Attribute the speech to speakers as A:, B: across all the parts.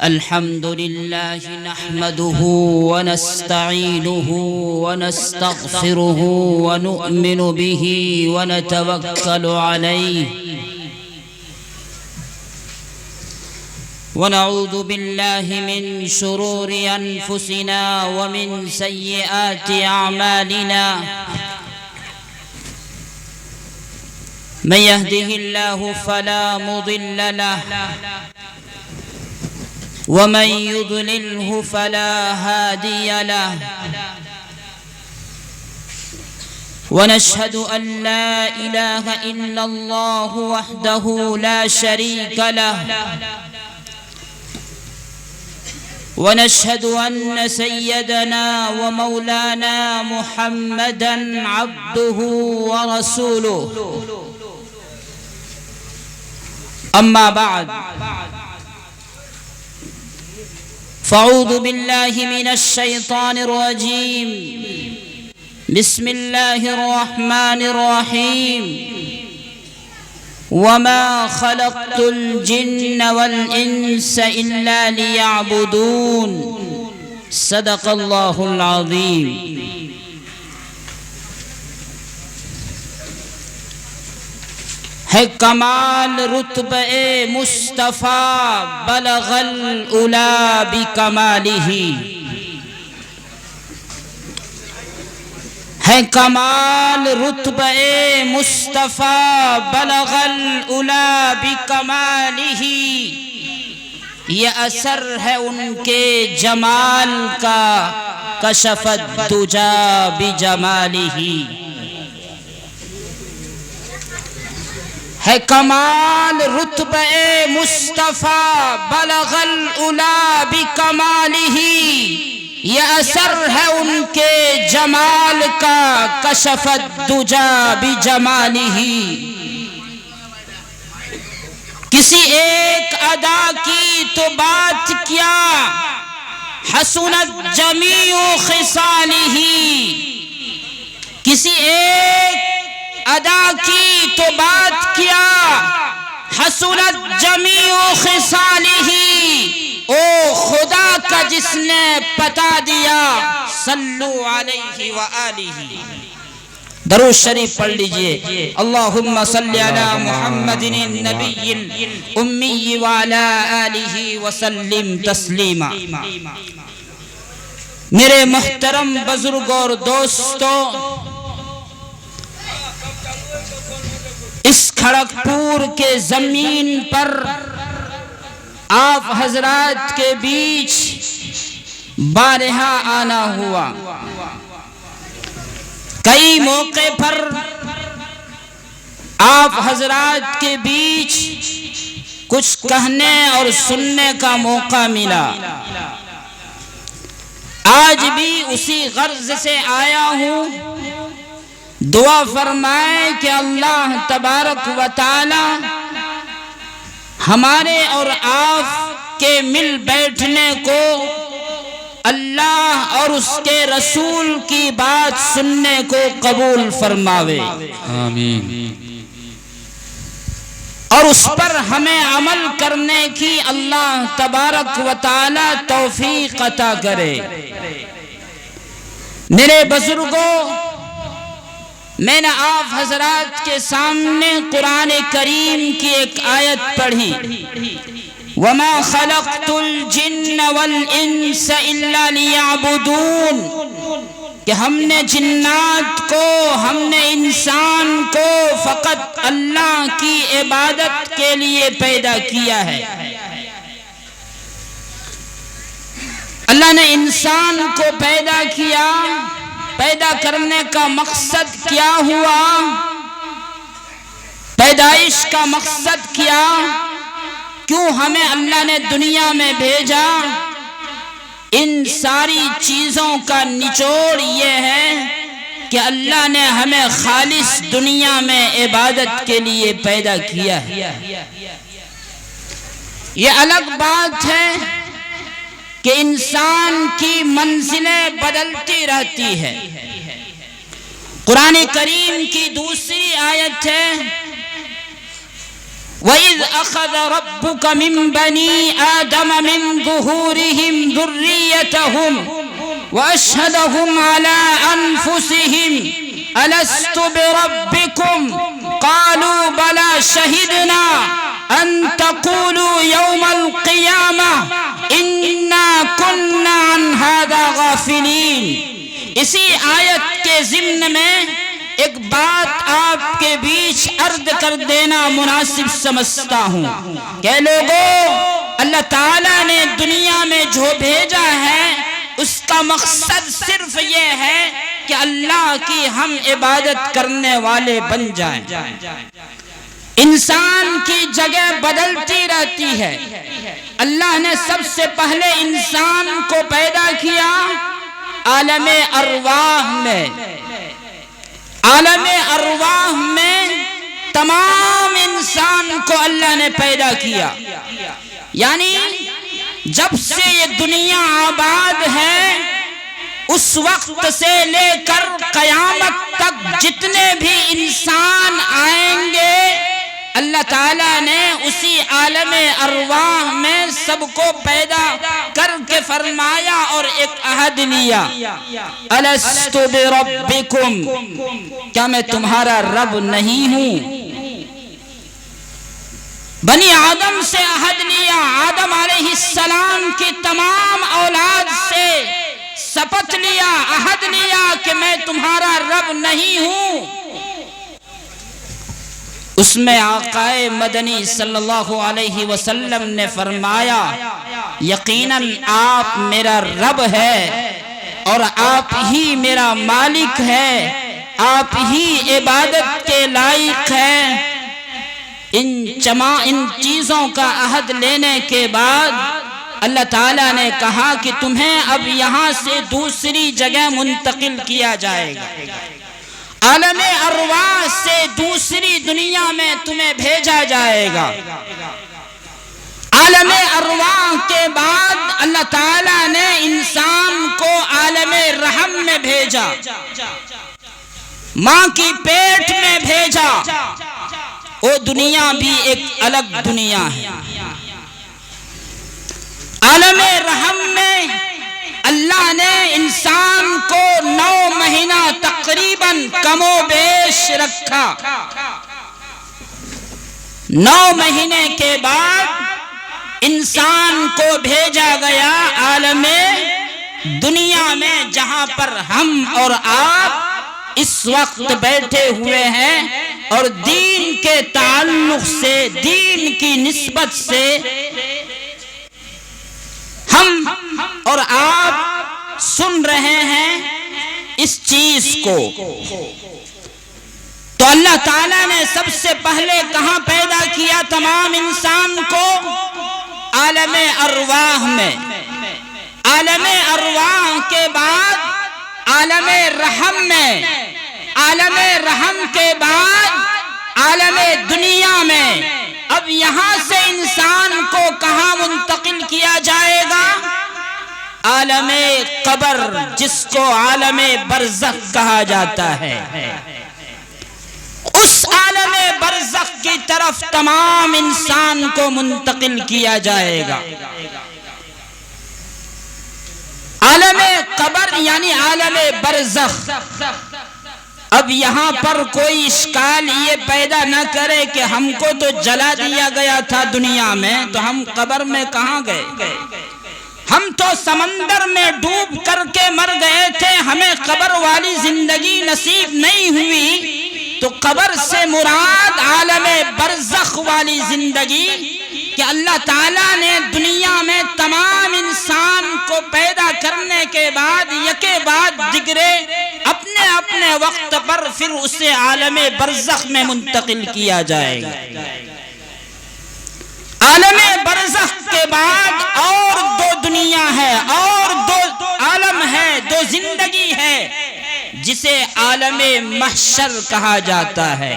A: الحمد لله نحمده ونستعينه ونستغفره ونؤمن به ونتوكل عليه ونعوذ بالله من شرور أنفسنا ومن سيئات أعمالنا من يهده الله فلا مضل له ومن يضلله فلا هادي له ونشهد أن لا إله إلا الله وحده لا شريك له ونشهد أن سيدنا ومولانا محمدًا عبده ورسوله أما بعد فأعوذ بالله من الشيطان الرجيم بسم الله الرحمن الرحيم وما خلقت الجن والإنس إلا ليعبدون صدق الله العظيم ہے کمال رتبہ مصطفیٰ بلغ العلا بکمالہ ہے کمال رتبہ مصطفیٰ بلغ العلا بکمالہ یہ اثر ہے ان کے جمال کا کشف الدجا بجمالہ ہے کمال رتبہ مصطفیٰ بلغ العلا بکمالہ یہ اثر ہے ان کے جمال کا کشف الدجا بجمالہ کسی ایک ادا کی تو بات کیا حسنت جمیع خصالہ کسی ایک ادا کی تو بات کیا حسنت جمیع خصالہ او خدا کا جس نے پتا دیا صلو علیہ وآلہ درود شریف پڑھ لیجئے اللہم صلی علی محمد النبی الامی وعلی آلہ وسلم تسلیما میرے محترم بزرگ اور دوستو اس کھڑگپور کے زمین پر آپ حضرات کے بیچ بارہا آنا ہوا کئی موقع پر آپ حضرات کے بیچ کچھ کہنے اور سننے کا موقع ملا آج بھی اسی غرض سے آیا ہوں دعا فرمائے کہ اللہ تبارک و تعالی ہمارے اور آپ کے مل بیٹھنے کو اللہ اور اس کے رسول کی بات سننے کو قبول فرماوے
B: آمین
A: اور اس پر ہمیں عمل کرنے کی اللہ تبارک و تعالی توفیق عطا کرے میرے بزرگوں میں نے آپ حضرات کے سامنے قرآن کریم کی ایک آیت پڑھی وَمَا خَلَقْتُ الْجِنَّ وَالْإِنسَ إِلَّا لِيَعْبُدُونَ کہ ہم نے جنات کو ہم نے انسان کو فقط اللہ کی عبادت کے لیے پیدا کیا ہے اللہ نے انسان کو پیدا کیا پیدا کرنے کا مقصد کیا ہوا پیدائش کا مقصد کیا کیوں ہمیں اللہ نے دنیا میں بھیجا ان ساری چیزوں کا نچوڑ یہ ہے کہ اللہ نے ہمیں خالص دنیا میں عبادت کے لیے پیدا کیا ہے یہ الگ بات ہے کہ انسان کی منزلیں بدلتی رہتی ہے قرآن کریم کی دوسری آیت ہے وَإِذْ أَخَذَ رَبُّكَ مِن بَنِي آدَمَ مِن ظُهُورِهِمْ ظهورهم ذريتهم وأشهدهم على أنفسهم ألست بربكم قالوا بلى شهدنا أن تقولوا يوم القيامة إنا كنا عن هذا غافلين۔ اسی آیت کے ضمن میں ایک بات آپ کے بیچ عرض کر دینا مناسب سمجھتا ہوں کہ لوگوں، اللہ تعالیٰ نے دنیا میں جو بھیجا ہے اس کا مقصد صرف یہ ہے کہ اللہ کی ہم عبادت کرنے والے بن جائیں۔ انسان کی جگہ بدلتی رہتی ہے۔ اللہ نے سب سے پہلے انسان کو پیدا کیا عالم ارواح میں۔ عالم ارواح میں تمام انسان کو اللہ نے پیدا کیا، یعنی جب سے یہ دنیا آباد ہے اس وقت سے لے کر قیامت تک جتنے بھی انسان آئیں گے اللہ تعالیٰ نے اسی عالم ارواح میں سب کو پیدا کر کے فرمایا اور ایک عہد لیا، الست بربکم، کیا میں تمہارا رب نہیں ہوں؟ بنی آدم سے عہد لیا، آدم علیہ السلام کی تمام اولاد سے شپث لیا، عہد لیا کہ میں تمہارا رب نہیں ہوں۔ اس میں آقا مدنی صلی اللہ علیہ وسلم نے فرمایا یقیناً آپ میرا رب ہے اور آپ ہی میرا مالک ہے، آپ ہی عبادت کے لائق ہے۔ ان چیزوں کا عہد لینے کے بعد اللہ تعالیٰ نے کہا کہ تمہیں اب یہاں سے دوسری جگہ منتقل کیا جائے گا، عالم ارواح سے دوسری دنیا میں تمہیں بھیجا جائے گا۔ عالم ارواح کے بعد اللہ تعالیٰ نے انسان کو عالم رحم میں بھیجا، ماں کی پیٹ میں بھیجا۔ وہ دنیا بھی ایک الگ دنیا ہے۔ عالم رحم میں اللہ نے انسان کو 9 مہینہ تقریباً کم و بیش رکھا۔ 9 مہینے کے بعد انسان کو بھیجا گیا عالم دنیا میں، جہاں پر ہم اور آپ اس وقت بیٹھے ہوئے ہیں اور دین کے تعلق سے، دین کی نسبت سے ہم اور آپ سن رہے ہیں اس چیز کو۔ تو اللہ تعالیٰ نے سب سے پہلے کہاں پیدا کیا تمام انسان کو؟ عالم ارواح میں۔ عالم ارواح کے بعد عالم رحم میں، عالم رحم کے بعد عالم دنیا میں۔ اب یہاں سے انسان کو کہاں منتقل کیا جائے گا؟ عالم قبر، جس کو عالم برزخ کہا جاتا ہے۔ اس عالم برزخ کی طرف تمام انسان کو منتقل کیا جائے گا۔ عالم قبر یعنی عالم برزخ۔ اب یہاں پر کوئی اشکال یہ پیدا نہ کرے کہ ہم کو تو جلا دیا گیا تھا دنیا میں، تو ہم قبر میں کہاں گئے؟ ہم تو سمندر میں ڈوب کر کے مر گئے تھے، ہمیں قبر والی زندگی نصیب نہیں ہوئی۔ تو قبر سے مراد عالم برزخ والی زندگی کہ اللہ تعالیٰ نے دنیا میں تمام انسان کو پیدا کرنے کے بعد یکے بعد دیگرے اپنے اپنے وقت پر پھر اسے عالم برزخ میں منتقل کیا جائے گا۔ عالم برزخ کے بعد اور 2 دنیا ہے، اور 2 عالم ہے، 2 زندگی ہے، جسے عالم محشر کہا جاتا ہے۔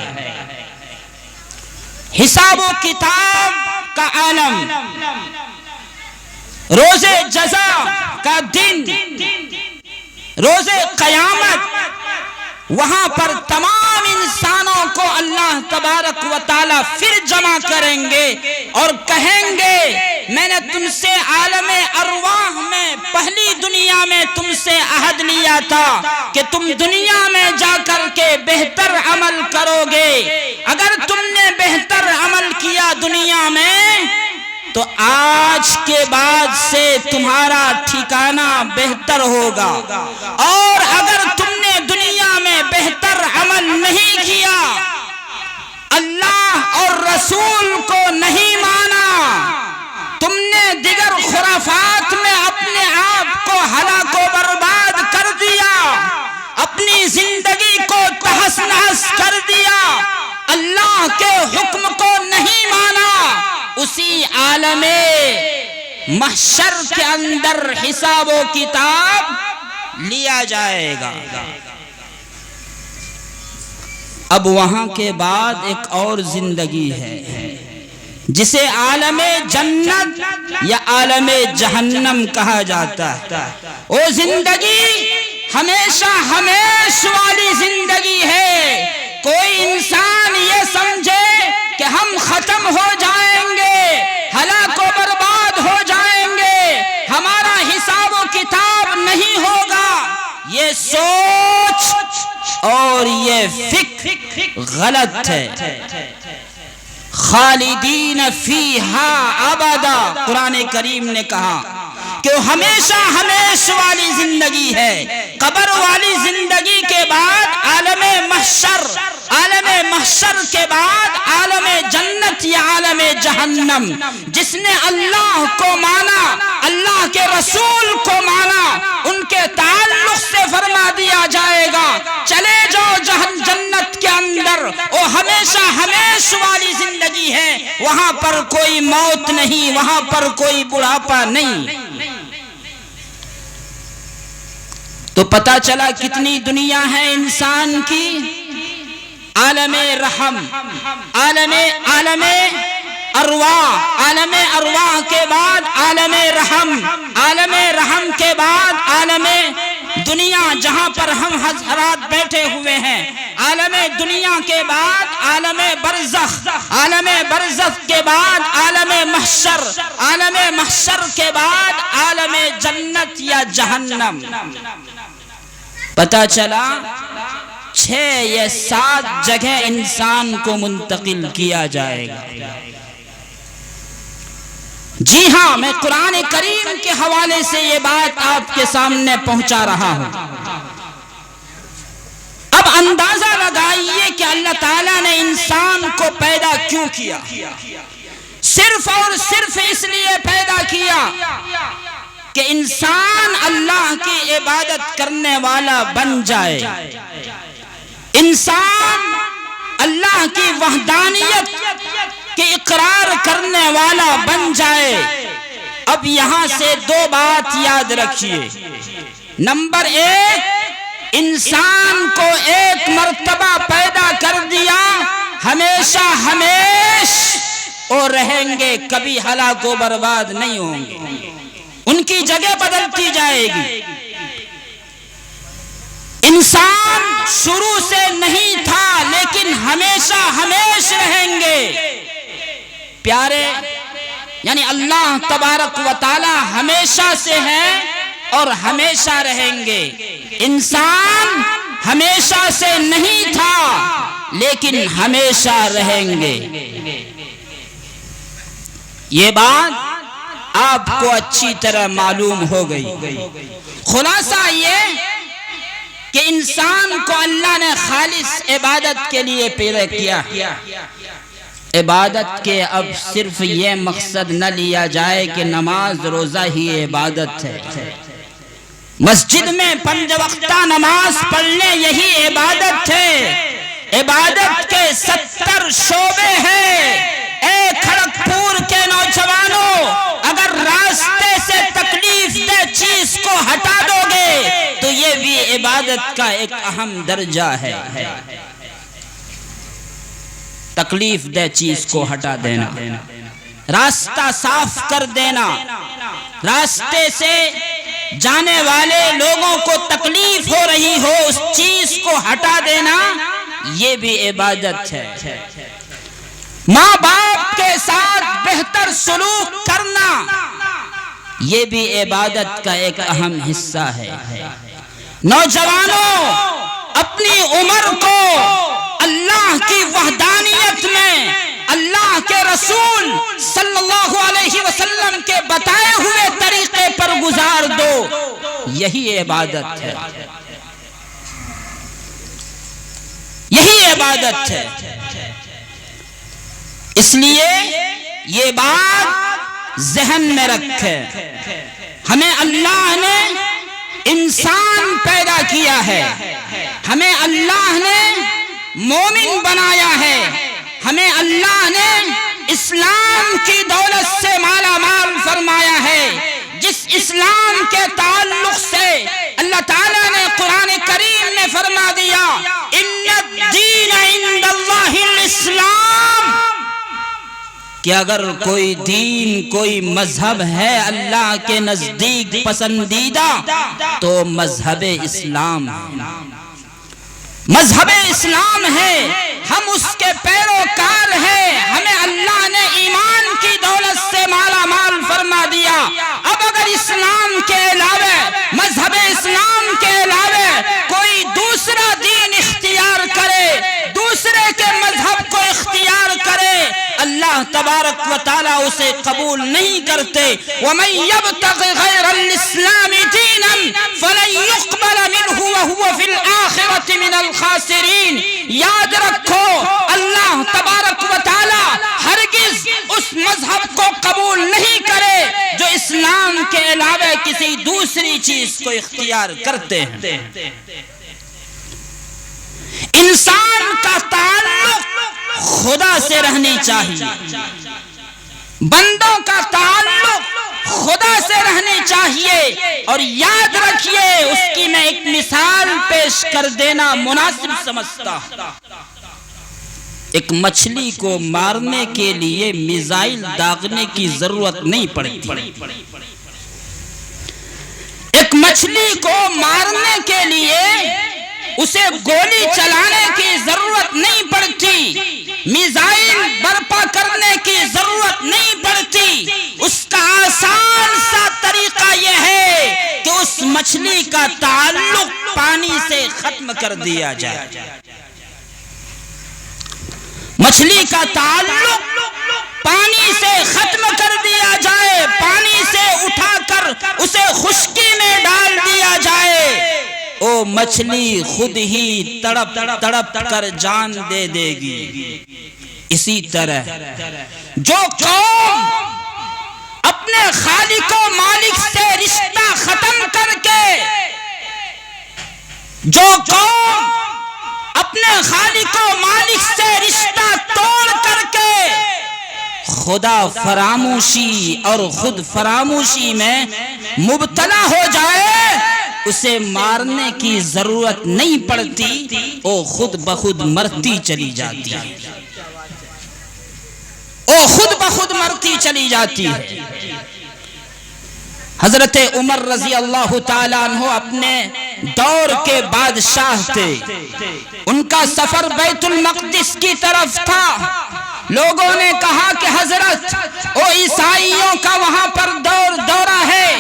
A: حساب و کتاب کا عالم، روز جزا کا دن، روز قیامت، وہاں پر تمام انسانوں کو اللہ تبارک و تعالی پھر جمع کریں گے اور کہیں گے میں نے تم سے عالم سے عہد لیا تھا کہ تم دنیا میں جا کر کے بہتر عمل کرو گے، اگر تم نے بہتر عمل کیا دنیا میں تو آج کے بعد سے تمہارا ٹھکانہ بہتر ہوگا، اور اگر تم نے دنیا میں بہتر عمل نہیں کیا، اللہ اور رسول کو نہیں مانا، تم نے دیگر خرافات میں اپنے آپ کو ہلاک و برباد کر دیا، اپنی زندگی کو تہس نہس کر دیا، اللہ کے حکم کو نہیں مانا، اسی عالم محشر کے اندر حساب و کتاب لیا جائے گا۔ اب وہاں کے بعد ایک اور زندگی ہے جسے عالم جنت یا عالم جہنم کہا جاتا ہے۔ وہ زندگی ہمیشہ ہمیشہ والی زندگی ہے۔ کوئی انسان یہ سمجھے کہ ہم ختم ہو جائیں گے، ہلاک و برباد ہو جائیں گے، ہمارا حساب و کتاب نہیں ہوگا، یہ سوچ اور یہ فکر غلط ہے۔ خالدین فیہا ابدا، قرآن کریم نے کہا کہ وہ ہمیشہ ہمیشہ والی زندگی ہے۔ قبر والی زندگی کے بعد عالم محشر، عالم محشر کے بعد عالم جنت یا عالم جہنم۔ جس نے اللہ کو مانا، اللہ کے رسول کو مانا، ان کے تعلق سے فرما دیا جائے گا چلے جاؤ جنت کے اندر، وہ ہمیشہ ہمیشہ والی زندگی ہے، وہاں پر کوئی موت نہیں، وہاں پر کوئی بڑھاپا نہیں۔ تو پتہ چلا کتنی دنیا ہے انسان کی۔ عالم رحم، عالم ارواح، عالم ارواح کے بعد عالم رحم، عالم رحم کے بعد عالم دنیا جہاں پر ہم حضرات بیٹھے ہوئے ہیں، عالم دنیا کے بعد عالم برزخ، عالم برزخ کے بعد عالم محشر، عالم محشر کے بعد عالم جنت یا جہنم۔ پتہ چلا 6 یا 7 جگہ انسان کو منتقل کیا جائے گا۔ جی ہاں، میں قرآن کریم کے حوالے سے یہ بات آپ کے سامنے پہنچا رہا ہوں۔ اب اندازہ لگائیے کہ اللہ تعالیٰ نے انسان کو پیدا کیوں کیا؟ صرف اور صرف اس لیے پیدا کیا کہ انسان اللہ کی عبادت کرنے والا بن جائے، انسان اللہ کی وحدانیت کے اقرار کرنے والا بن جائے۔ اب یہاں سے 2 بات یاد رکھیے۔ نمبر 1، انسان کو ایک مرتبہ پیدا کر دیا، ہمیشہ ہمیشہ اور رہیں گے، کبھی ہلاک و برباد نہیں ہوں گے، ان کی جگہ بدلتی جائے گی۔ انسان شروع سے نہیں تھا لیکن ہمیشہ ہمیشہ رہیں گے۔ پیارے، یعنی اللہ تبارک و تعالی ہمیشہ سے ہے اور ہمیشہ رہیں گے۔ انسان ہمیشہ سے نہیں تھا لیکن ہمیشہ رہیں گے۔ یہ بات آپ کو اچھی طرح معلوم ہو گئی۔ خلاصہ یہ کہ انسان کو اللہ نے خالص عبادت کے لیے پیدا کیا۔ عبادت کے اب صرف یہ مقصد نہ لیا جائے کہ نماز روزہ ہی عبادت ہے، مسجد میں 5 وقتہ نماز پڑھنے یہی عبادت ہے۔ عبادت کے 70 شعبے ہیں۔ اے کھڑگپور کے نوجوانوں، اگر راستے سے تکلیف دہ چیز کو ہٹا دو گے تو یہ بھی عبادت کا ایک اہم درجہ ہے۔ تکلیف دہ چیز کو ہٹا دینا، راستہ صاف کر دینا، راستے سے جانے والے لوگوں کو تکلیف ہو رہی ہو اس چیز کو ہٹا دینا، یہ بھی عبادت ہے۔ ماں باپ کے ساتھ بہتر سلوک کرنا، یہ بھی عبادت کا ایک اہم حصہ ہے۔ نوجوانوں، اپنی عمر کو اللہ کی وحدانیت میں اللہ کے رسول صلی اللہ علیہ وسلم کے بتائے ہوئے طریقے پر گزار دو، یہی عبادت ہے، یہی عبادت ہے۔ اس لیے یہ بات ذہن میں رکھے، ہمیں اللہ نے انسان پیدا کیا ہے، ہمیں اللہ نے مومن بنایا ہے، ہمیں اللہ نے اسلام کی دولت سے مالا مال فرمایا ہے، جس اسلام کے تعلق سے اللہ تعالیٰ نے قرآن کریم میں فرما دیا ان الدین عند اللہ الاسلام، کہ اگر کوئی دین، کوئی مذہب ہے اللہ کے نزدیک پسندیدہ تو مذہب اسلام ہے، مذہب اسلام ہے، ہم اس کے پیروکار ہیں، ہمیں اللہ نے ایمان کی دولت سے مالا مال فرما دیا۔ اب اگر اسلام کے علاوہ، مذہب اسلام کے علاوہ کوئی دوسرا دین اختیار کرے، دوسرے کے مذہب کو اختیار کرے، اللہ تبارک و تعالیٰ اسے قبول نہیں کرتے۔ وَمَن يَبْتَغِ غَيْرَ الْإِسْلَامِ دِينًا فَلَن يُقْبَلَ مِنْهُ وَهُوَ فِي الْآخِرَةِ مِنَ الْخَاسِرِينَ۔ یاد رکھو، اللہ تبارک و تعالیٰ ہرگز اس مذہب کو قبول نہیں کرے جو اسلام کے علاوہ کسی دوسری چیز کو اختیار کرتے ہیں۔ انسان کا تعلق خدا سے رہنی چاہیے، بندوں کا تعلق خدا سے رہنی چاہیے، اور یاد رکھیے اس کی میں ایک مثال پیش کر دینا مناسب سمجھتا ہوں۔ ایک مچھلی کو مارنے کے لیے میزائل داغنے کی ضرورت نہیں پڑتی، ایک مچھلی کو مارنے کے لیے اسے گولی چلانے کی ضرورت نہیں پڑتی، میزائل برپا کرنے کی ضرورت نہیں پڑتی۔ اس کا آسان سا طریقہ یہ ہے کہ اس مچھلی کا تعلق پانی سے ختم کر دیا جائے، مچھلی کا تعلق پانی سے ختم کر دیا جائے، پانی سے اٹھا کر اسے خشکی میں ڈال دیا جائے، وہ مچھلی خود ہی تڑپ تڑپ کر جان دے دے گی۔ اسی طرح جو قوم اپنے خالق و مالک سے رشتہ ختم کر کے، جو قوم اپنے خالق و مالک سے رشتہ توڑ کر کے خدا فراموشی اور خود فراموشی میں مبتلا ہو جائے، اسے مارنے کی ضرورت نہیں پڑتی، وہ خود بخود مرتی چلی جاتی ہے، وہ خود بخود مرتی چلی جاتی ہے۔ حضرت عمر رضی اللہ تعالیٰ عنہ اپنے دور کے بادشاہ تھے، ان کا سفر بیت المقدس کی طرف تھا۔ لوگوں نے کہا کہ حضرت وہ عیسائیوں کا وہاں پر دورہ ہے،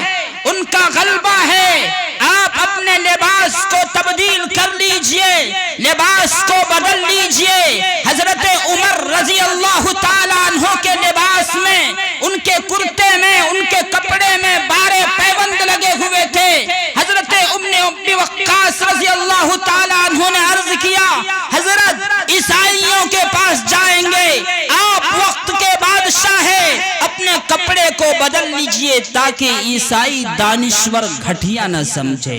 A: ان کا غلبہ ہے، آپ اپنے لباس کو تبدیل کر لیجئے، لباس کو بدل لیجئے۔ حضرت عمر رضی اللہ تعالیٰ عنہ کے لباس میں، ان کے کرتے میں، ان کے کپڑے میں بارے پیوند لگے ہوئے تھے۔ حضرت ابن وقاص رضی اللہ تعالیٰ عنہ نے عرض کیا، حضرت عیسائیوں کے پاس جائیں گے، آپ وقت کے بادشاہ ہیں، اپنے کپڑے کو بدل لیجئے تاکہ عیسائی دانشور گھٹیا نہ سمجھے۔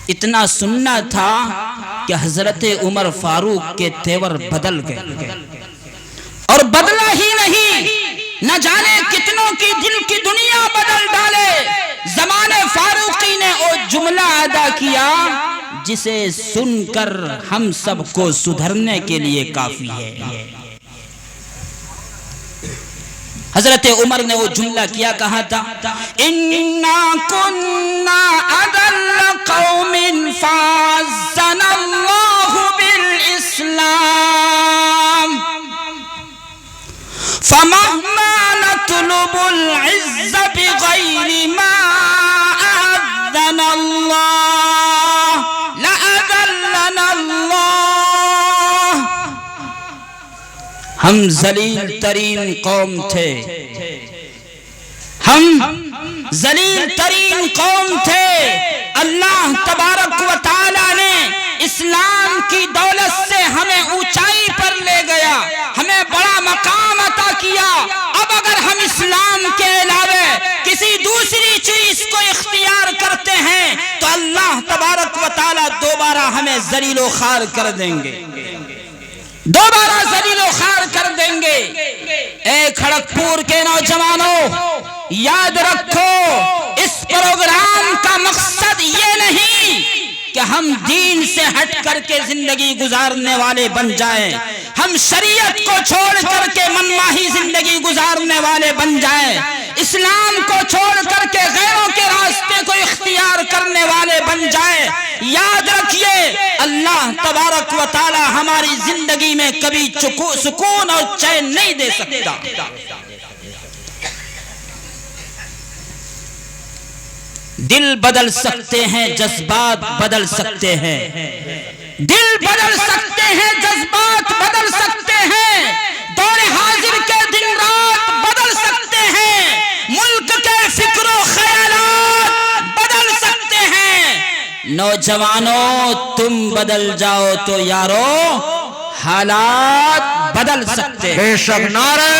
A: اتنا سننا تھا کہ حضرت عمر فاروق کے تیور بدل گئے، اور بدلا ہی نہیں، نہ جانے کتنوں کی دل کی دنیا بدل ڈالے۔ زمان فاروقی نے وہ جملہ ادا کیا جسے سن کر ہم سب کو سدھرنے کے لیے کافی ہے۔ حضرت عمر نے وہ جملہ کیا کہا تھا، اِنَّا كُنَّا أَذَلَّ قَوْمٍ فَعَزَّنَا اللَّهُ بِالْإِسْلَامِ فَمَهْمَا نَطْلُبُ نطلب العز بغیر ما أذن اللہ لأذلنا اللہ. ہم ذلیل ترین قوم تھے، ہم ذلیل ترین قوم تھے. اللہ تبارک و تعالی نے اسلام کی دولت سے ہمیں اونچائی پر لے گیا، ہمیں بڑا مقام عطا کیا. اب اگر ہم اسلام کے علاوہ کسی دوسری چیز کو اختیار کرتے ہیں تو اللہ تبارک و تعالی دوبارہ ہمیں ذلیل و خوار کر دیں گے، دوبارہ ذلیل و خوار کر دیں گے. اے کھڑگپور کے نوجوانوں، یاد رکھو اس پروگرام کا مقصد یہ نہیں کہ ہم دین سے ہٹ کر کے زندگی گزارنے والے بن جائیں، ہم شریعت کو چھوڑ کر کے منماہی زندگی گزارنے والے بن جائیں، اسلام کو چھوڑ کر کے غیروں کے راستے کو اختیار کرنے والے بن جائیں. یاد رکھیے اللہ تبارک و تعالی ہماری زندگی میں کبھی سکون اور چین نہیں دے سکتا. دل بدل سکتے ہیں، جذبات بدل سکتے ہیں، دل بدل سکتے ہیں، جذبات بدل سکتے ہیں، دور حاضر کے دن رات بدل سکتے ہیں، ملک کے فکر و خیالات بدل سکتے ہیں. نوجوانوں تم بدل جاؤ تو یارو حالات بدل سکتے ہیں.
B: بے شک. نعرہ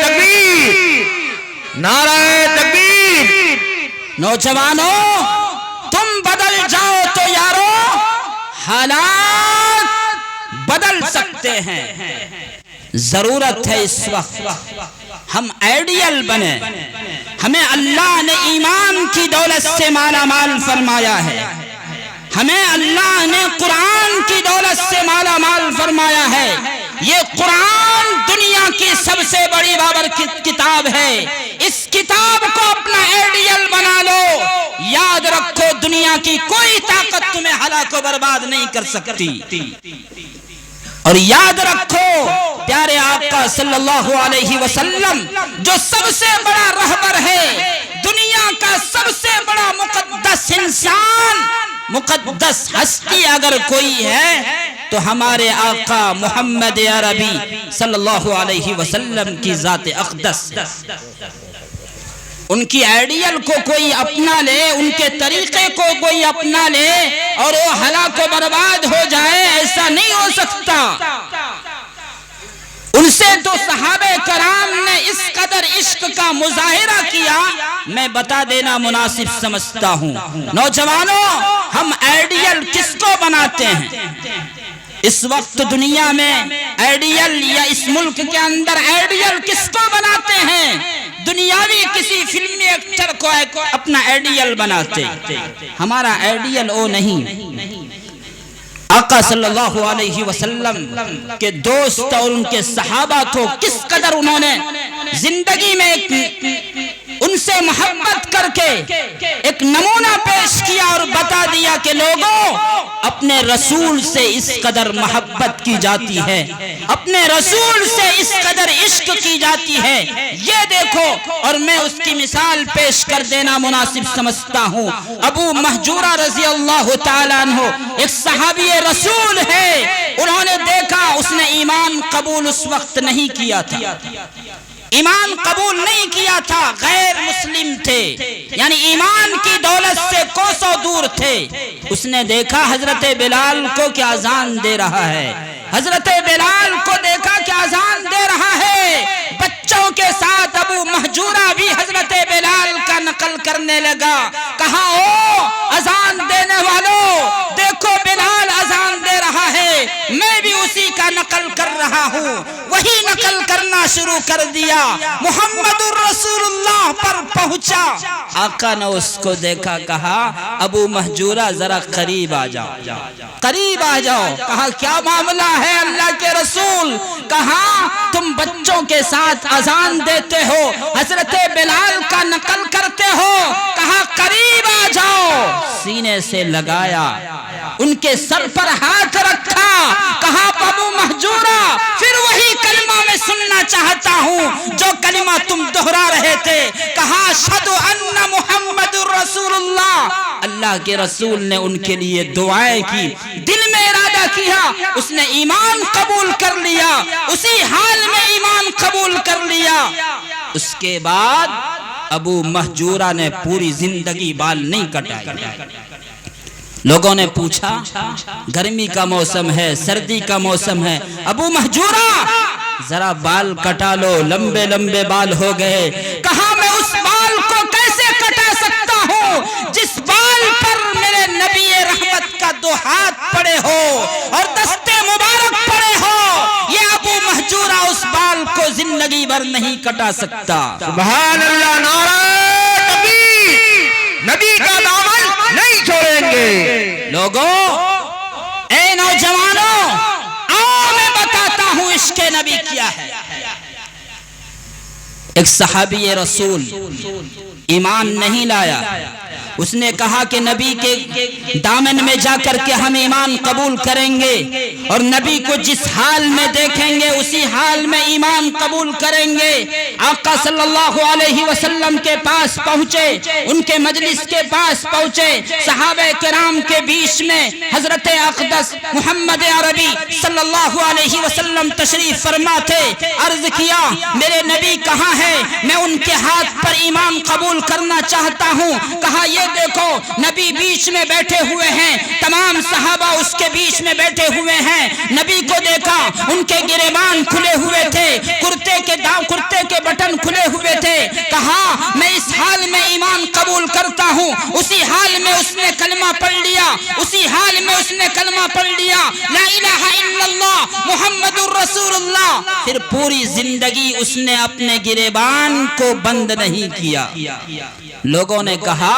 B: تکبیر، نعرہ تکبیر.
A: نوجوانوں تم بدل جاؤ تو یارو حالات بدل سکتے ہیں. ضرورت ہے اس وقت ہم آئیڈیل بنے. ہمیں اللہ نے ایمان کی دولت سے مالا مال فرمایا ہے، ہمیں اللہ نے قرآن کی دولت سے مالا مال فرمایا ہے. یہ قرآن دنیا کی سب سے بڑی بابرکت کتاب ہے. اس کتاب کو اپنا آئیڈیل بنا لو. یاد رکھو دنیا کی کوئی طاقت تمہیں ہلاک و برباد نہیں کر سکتی. اور یاد رکھو پیارے آقا صلی اللہ علیہ وسلم جو سب سے بڑا رہبر ہے، دنیا کا سب سے بڑا مقدس انسان، مقدس ہستی اگر کوئی ہے تو ہمارے آقا محمد عربی صلی اللہ علیہ وسلم کی ذات اقدس. ان کی آئیڈیل کو کوئی اپنا لے، ان کے طریقے کو کوئی اپنا لے اور وہ ہلاک و برباد ہو جائے، ایسا نہیں ہو سکتا. ان سے تو صحابہ کرام نے اس قدر عشق کا مظاہرہ کیا، میں بتا دینا مناسب سمجھتا ہوں. نوجوانوں ہم آئیڈیل کس کو بناتے ہیں؟ اس وقت دنیا میں آئیڈیل یا اس ملک کے اندر آئیڈیل کس کو بناتے ہیں؟ دنیاوی کسی فلمی ایکٹر کو اپنا آئیڈیل بناتے. ہمارا آئیڈیل وہ نہیں. آقا صلی اللہ علیہ وسلم کے دوست اور ان کے صحابہ کو کس قدر انہوں نے زندگی میں ان سے محبت کر کے ایک نمونہ پیش کیا اور بتا دیا کہ لوگوں اپنے رسول سے اس قدر محبت کی جاتی ہے، اپنے رسول سے اس قدر عشق کی جاتی ہے، یہ دیکھو. اور میں اس کی مثال پیش کر دینا مناسب سمجھتا ہوں. ابو مہجورہ رضی اللہ تعالیٰ عنہ ایک صحابی رسول ہے. انہوں نے دیکھا اس نے ایمان قبول اس وقت نہیں کیا تھا، ایمان قبول نہیں کیا تھا، غیر مسلم تھے، یعنی ایمان کی دولت سے کوسوں دور تھے. اس نے دیکھا حضرت بلال کو کہ اذان دے رہا ہے، حضرت بلال کو دیکھا کہ اذان دے رہا ہے. بچوں کے ساتھ ابو مہجورہ بھی حضرت بلال کا نقل کرنے لگا. کہا او اذان دینے والوں، دیکھو بلال اذان دے رہا ہے، میں بھی اسی کا نقل کر رہا ہوں. وہی نقل کرنا شروع کر دیا، محمد الرسول اللہ پر پہنچا. آقا نے اس کو دیکھا، کہا ابو مہجورہ ذرا قریب آ جاؤ، قریب آ جاؤ. کہا کیا معاملہ ہے اللہ کے رسول؟ کہا تم بچوں کے ساتھ اذان دیتے ہو، حضرت بلال کا نقل کرتے ہو. کہا قریب آ جاؤ. سینے سے لگایا، ان کے سر پر ہاتھ رکھا کہا ابو مہجورہ پھر وہی کلمہ میں سننا چاہتا ہوں جو کلمہ تم دہرا رہے تھے. کہا اشہد ان محمد رسول اللہ. اللہ کے رسول نے ان کے لیے دعائیں کی, دل میں ارادہ کیا, اس نے ایمان قبول کر لیا, اسی حال میں ایمان قبول کر لیا. اس کے بعد ابو مہجورہ نے پوری زندگی بال نہیں کٹائے. لوگوں نے پوچھا گرمی کا موسم ہے, سردی کا موسم ہے, ابو مہجورہ ذرا بال کٹا لو, لمبے لمبے بال ہو گئے. کہا میں اس بال کو کیسے کٹا سکتا ہوں جس بال پر میرے نبی رحمت کا 2 ہاتھ پڑے ہو اور دستے مبارک پڑے ہو. یہ ابو مہجورہ اس بال کو زندگی بھر نہیں کٹا سکتا.
B: سبحان اللہ, نعرہ تکبیر, نبی کا دامن نہیں چھوڑیں گے.
A: لوگوں, اے نوجوانوں, آؤ میں بتاتا ہوں عشق نبی کیا ہے. ایک صحابی رسول ایمان نہیں لایا, اس نے کہا کہ نبی کے دامن میں جا کر کے ہم ایمان قبول کریں گے اور نبی کو جس حال میں دیکھیں گے اسی حال میں ایمان قبول کریں گے. آقا صلی اللہ علیہ وسلم کے پاس پہنچے, ان کے مجلس کے پاس پہنچے, صحابہ کرام کے بیچ میں حضرت اقدس محمد عربی صلی اللہ علیہ وسلم تشریف فرما تھے. عرض کیا میرے نبی کہاں ہے, میں ان کے ہاتھ پر ایمان قبول کرنا چاہتا ہوں. کہا یہ دیکھو نبی بیچ میں بیٹھے ہوئے ہیں, تمام صحابہ اس کے بیچ میں بیٹھے ہوئے ہیں. نبی کو دیکھا, ان کے گریبان کھلے ہوئے تھے, کرتے کے بٹن کھلے ہوئے تھے. کہا میں اس حال میں ایمان قبول کرتا ہوں. اسی حال میں اس نے کلمہ پڑھ لیا, اسی حال میں اس نے کلمہ پڑھ لیا, لا الہ الا اللہ محمد الرسول اللہ. پھر پوری زندگی اس نے اپنے گریبان کو بند نہیں کیا. لوگوں نے کہا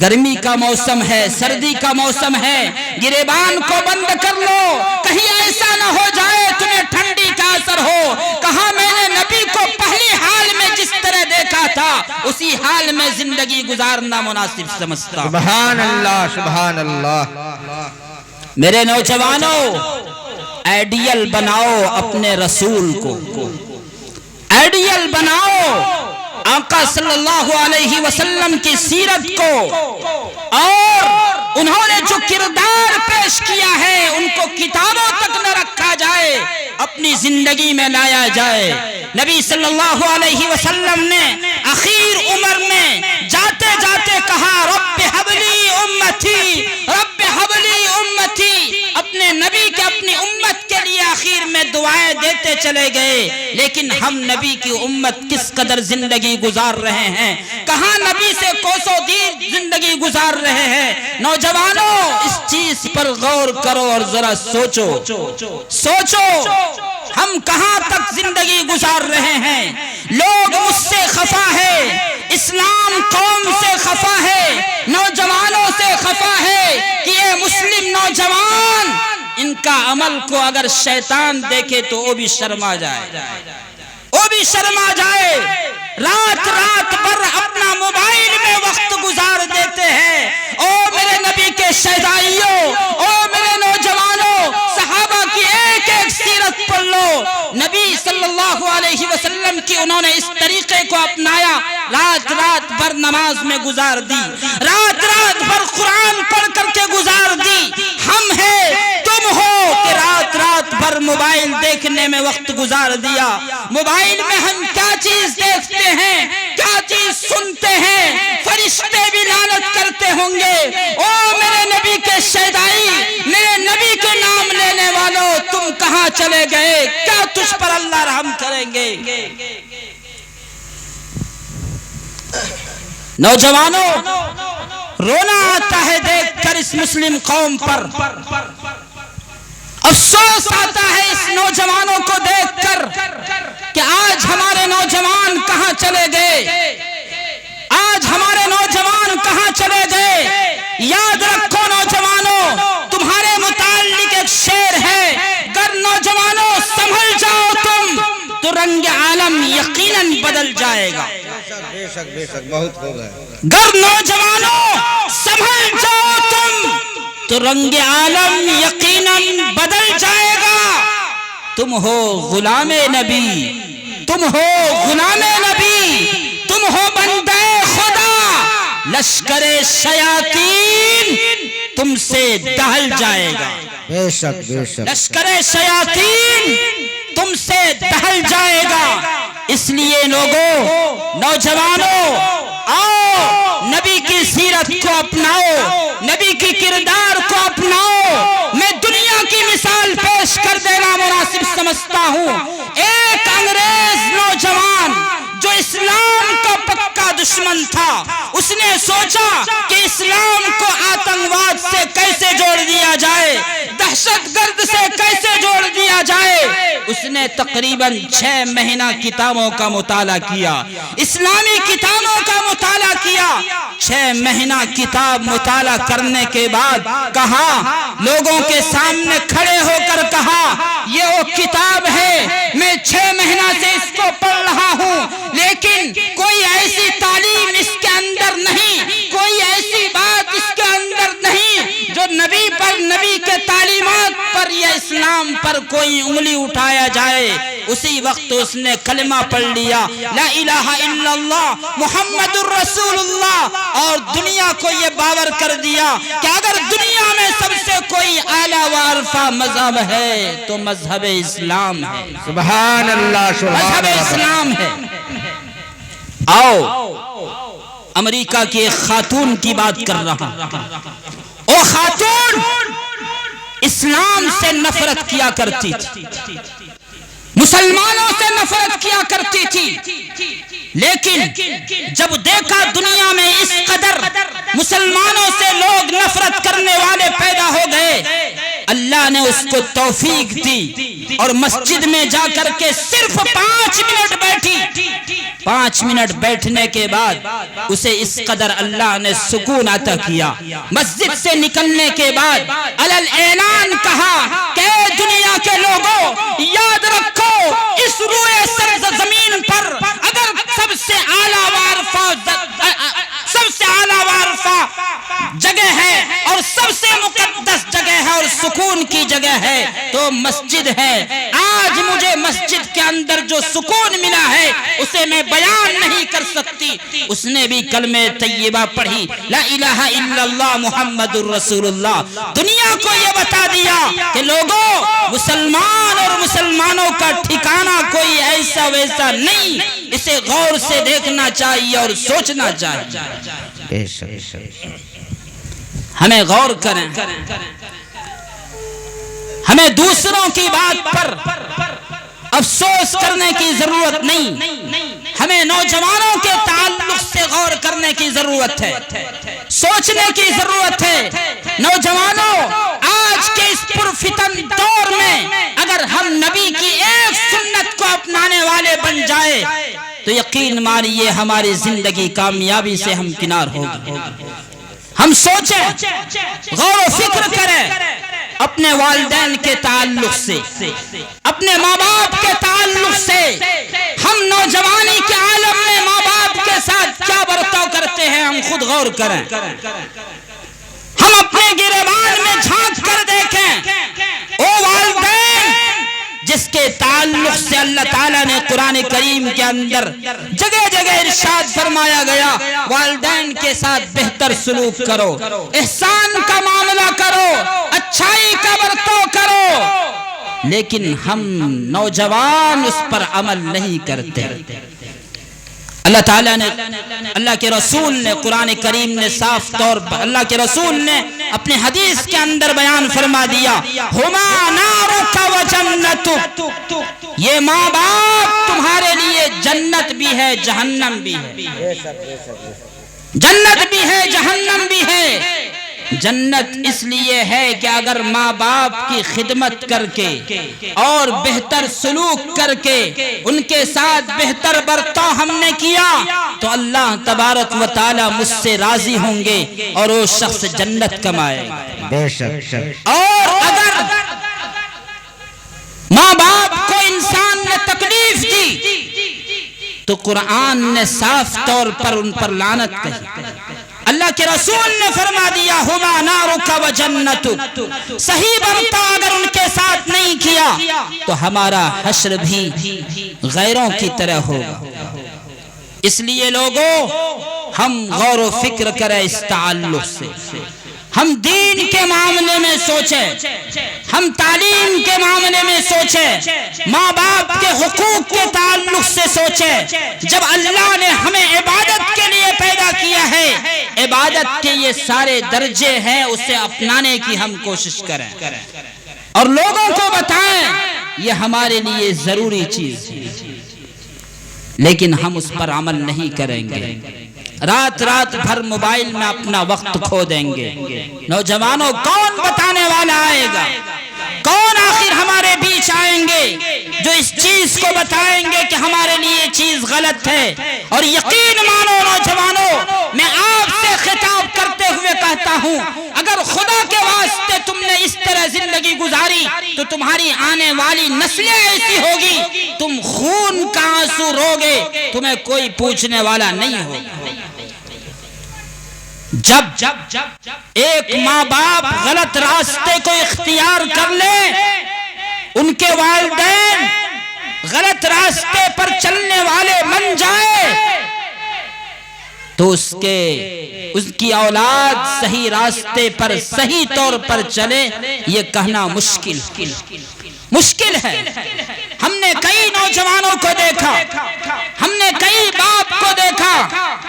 A: گرمی کا موسم ہے, سردی کا موسم ہے, گریبان کو بند کر لو, کہیں ایسا نہ ہو جائے تمہیں ٹھنڈی کا اثر ہو. کہا میں نے نبی کو پہلی حال میں جس طرح دیکھا تھا اسی حال میں زندگی گزارنا مناسب سمجھتا.
B: سبحان اللہ, سبحان اللہ.
A: میرے نوجوانوں, آئیڈیل بناؤ اپنے رسول کو, آئیڈیل بناؤ آقا صلی اللہ علیہ وسلم کی سیرت کو, اور انہوں نے جو کردار پیش کیا ہے ان کو کتابوں تک نہ رکھا جائے, اپنی زندگی میں لایا جائے. نبی صلی اللہ علیہ وسلم نے اخیر عمر میں جاتے جاتے کہا رب ہب لی امتی, رب ہب لی امتی. اپنے نبی کے اپنی امت کے لیے آخر میں دعائیں دیتے چلے گئے, لیکن ہم نبی کی امت کس قدر زندگی گزار رہے ہیں, کہاں نبی سے کوسوں دور زندگی گزار رہے ہیں. نوجوانوں, اس چیز پر غور کرو اور ذرا سوچو ہم کہاں تک زندگی گزار رہے ہیں. لوگ مجھ سے خفا ہے, اسلام قوم سے خفا ہے, نوجوانوں سے خفا ہے کہ یہ مسلم نوجوان ان کا عمل کو اگر شیطان دیکھے تو وہ بھی شرما جائے, وہ بھی شرما جائے. رات رات بھر اپنا موبائل میں وقت گزار دیتے ہیں. او میرے نبی کے شہدائیوں, او میرے نوجوانوں, صحابہ کی ایک ایک سیرت پڑھ لو. نبی صلی اللہ علیہ وسلم کی انہوں نے اس طریقے کو اپنایا, رات رات بھر نماز میں گزار دی, رات رات بھر قرآن پڑھ کر کے گزار دی. ہم ہیں, تم ہو کہ رات رات بھر موبائل دیکھنے میں وقت گزار دیا. موبائل میں ہم کیا چیز دیکھتے ہیں, کیا چیز سنتے ہیں, فرشتے بھی لعنت کرتے ہوں گے. او میرے نبی کے شہدائی, میرے نبی کے نام لینے والوں, تم کہاں چلے گئے, کیا تجھ پر اللہ رحم کریں گے. نوجوانوں, رونا آتا ہے دیکھ کر اس مسلم قوم پر, افسوس آتا ہے اس نوجوانوں کو دیکھ کر کہ آج ہمارے نوجوان کہاں چلے گئے, آج ہمارے نوجوان کہاں چلے گئے. یاد رکھو نوجوانوں, تمہارے متعلق ایک شعر ہے, گر نوجوانوں سنبھل جاؤ تم تو رنگ عالم یقیناً بدل جائے گا.
B: بے شک بہت ہو گئے.
A: گر نوجوانوں سنبھل جاؤ تم تو رنگ عالم یقیناً بدل جائے گا۔ تم ہو غلام نبی، تم ہو غلام نبی، تم ہو بندے خدا، لشکر شیاطین تم سے دہل جائے گا۔
B: بے شک بے شک،
A: لشکر شیاطین تم سے دہل جائے گا۔ اس لیے لوگوں، نوجوانوں، آؤ نبی کی سیرت کو اپناؤ، نبی کی کردار کو اپناؤ۔ میں دنیا کی مثال پیش کر دینا مناسب سمجھتا ہوں۔ ایک انگریز نوجوان جو اسلام کا پکا دشمن تھا، اس نے سوچا کہ اسلام کو آتنکواد سے کیسے جوڑ دیا جائے، دہشت گرد سے کیسے جوڑ دیا جائے۔ اس نے تقریباً 6 مہینہ کتابوں کا مطالعہ کیا، اسلامی کتابوں کا مطالعہ کیا۔ 6 مہینہ کتاب مطالعہ کرنے کے بعد کہا، لوگوں کے سامنے کھڑے ہو کر کہا، یہ وہ کتاب ہے، میں 6 مہینہ سے اس کو پڑھ رہا ہوں، لیکن کوئی ایسی تعلیم اس کے اندر نہیں، کوئی ایسی بات اس کے اندر نہیں جو نبی پر، نبی کے تعلیمات پر یا اسلام پر کوئی انگلی اٹھایا جائے۔ اسی وقت اس نے کلمہ پڑھ لیا، لا الہ الا اللہ محمد الرسول اللہ، اور دنیا کو یہ باور کر دیا کہ اگر دنیا میں سب سے کوئی اعلیٰ و عرفہ مذہب ہے تو مذہب اسلام ہے۔
B: سبحان اللہ،
A: مذہب اسلام ہے۔ آؤ امریکہ کی ایک خاتون کی بات کر رہا ہوں۔ وہ خاتون اسلام سے نفرت کیا کرتی تھی، مسلمانوں سے نفرت کیا کرتی تھی، لیکن جب دیکھا دنیا میں اس قدر مسلمانوں سے لوگ نفرت کرنے والے پیدا ہو گئے، اللہ نے اس کو توفیق دی اور مسجد میں جا کر کے صرف 5 منٹ بیٹھی۔ 5 منٹ بیٹھنے کے بعد اسے اس قدر اللہ نے سکون عطا کیا۔ مسجد سے نکلنے کے بعد علل اعلان کہا کہ اے دنیا کے لوگوں، یاد رکھو اس روئے سرزمین پر اگر سب سے اعلیٰ وارفہ جگہ ہے اور سب سے مقدس جگہ ہے اور سکون کی جگہ ہے تو مسجد ہے۔ آج مجھے مسجد کے اندر جو سکون ملا ہے اسے میں بیان نہیں کر سکتی۔ اس نے بھی کلمہ طیبہ پڑھی، لا الہ الا اللہ محمد الرسول اللہ۔ دنیا کو یہ بتا دیا کہ لوگوں، مسلمان اور مسلمانوں کا ٹھکانہ کوئی ایسا ویسا نہیں، اسے غور سے دیکھنا چاہیے اور سوچنا چاہیے۔ ہمیں غور کریں، ہمیں دوسروں کی بات پر افسوس کرنے کی ضرورت نہیں، ہمیں نوجوانوں کے تعلق سے غور کرنے کی ضرورت ہے، سوچنے کی ضرورت ہے۔ نوجوانوں، آج کے اس پرفتن دور میں اگر ہم نبی کی ایک سنت کو اپنانے والے بن جائے تو یقین مانیے ہماری زندگی کامیابی سے ہمکنار ہوگی۔ ہم سوچیں، غور و فکر کریں، اپنے والدین کے تعلق سے، اپنے ماں باپ کے تعلق سے، ہم نوجوانی کے عالم میں ماں باپ کے ساتھ کیا برتاؤ کرتے ہیں، ہم خود غور کریں۔ ہم اپنے گریبان میں جھانک کر دیکھیں، او والدین جس کے تعلق سے اللہ تعالیٰ نے قرآن کریم کے اندر جگہ جگہ ارشاد فرمایا گیا، والدین کے ساتھ بہتر سلوک کرو، احسان کا معاملہ کرو، اچھائی کا برتاؤ کرو، لیکن ہم نوجوان اس پر عمل نہیں کرتے۔ اللہ تعالیٰ نے، اللہ کے رسول نے، قرآن کریم نے صاف طور پر اللہ کے رسول نے اپنے حدیث کے اندر بیان فرما دیا، ہما نارک و جنتک، یہ ماں باپ تمہارے لیے جنت بھی ہے جہنم بھی ہے، جنت بھی ہے جہنم بھی ہے۔ جنت اس لیے ہے کہ اگر ماں باپ کی خدمت کر کے اور بہتر سلوک کر کے ان کے ساتھ بہتر برتاؤ ہم نے کیا تو اللہ تبارک و تعالی مجھ سے راضی ہوں گے اور وہ شخص جنت کمائے گا۔
B: بے شک۔
A: اور اگر ماں باپ کو انسان نے تکلیف دی تو قرآن نے صاف طور پر ان پر لعنت کہی۔ اللہ کے رسول نے فرما دیا ہما نارک و جنتک، صحیح برتاؤ اگر ان کے ساتھ نہیں کیا تو ہمارا حشر بھی غیروں کی طرح ہوگا۔ اس لیے لوگوں ہم غور و فکر کریں اس تعلق سے، ہم دین کے معاملے میں سوچیں، ہم تعلیم کے معاملے میں سوچیں، ماں باپ کے حقوق کے تعلق سے سوچیں۔ جب اللہ نے ہمیں عبادت کے لیے پیدا کیا ہے، عبادت کے یہ سارے درجے ہیں، اسے اپنانے کی ہم کوشش کریں اور لوگوں کو بتائیں یہ ہمارے لیے ضروری چیز ہے، لیکن ہم اس پر عمل نہیں کریں گے، رات رات بھر موبائل میں اپنا وقت کھو دیں گے۔ نوجوانوں کون بتانے والا آئے گا؟ کون آخر ہمارے بیچ آئیں گے جو اس چیز کو بتائیں گے کہ ہمارے لیے چیز غلط ہے؟ اور یقین مانو نوجوانوں، میں آپ سے خطاب کرتے ہوئے کہتا ہوں، اگر خدا کے واسطے تم نے اس طرح زندگی گزاری تو تمہاری آنے والی نسلیں ایسی ہوگی، تم خون کا آنسو روگے، تمہیں کوئی پوچھنے والا نہیں ہوگا۔ جب ایک ماں باپ غلط راستے کو اختیار کر لے، ان کے والدین غلط راستے پر چلنے والے بن جائے، تو اس کی اولاد صحیح راستے پر صحیح طور پر چلے، یہ کہنا مشکل ہے۔ ہم نے کئی نوجوانوں کو دیکھا، ہم نے کئی باپ کو دیکھا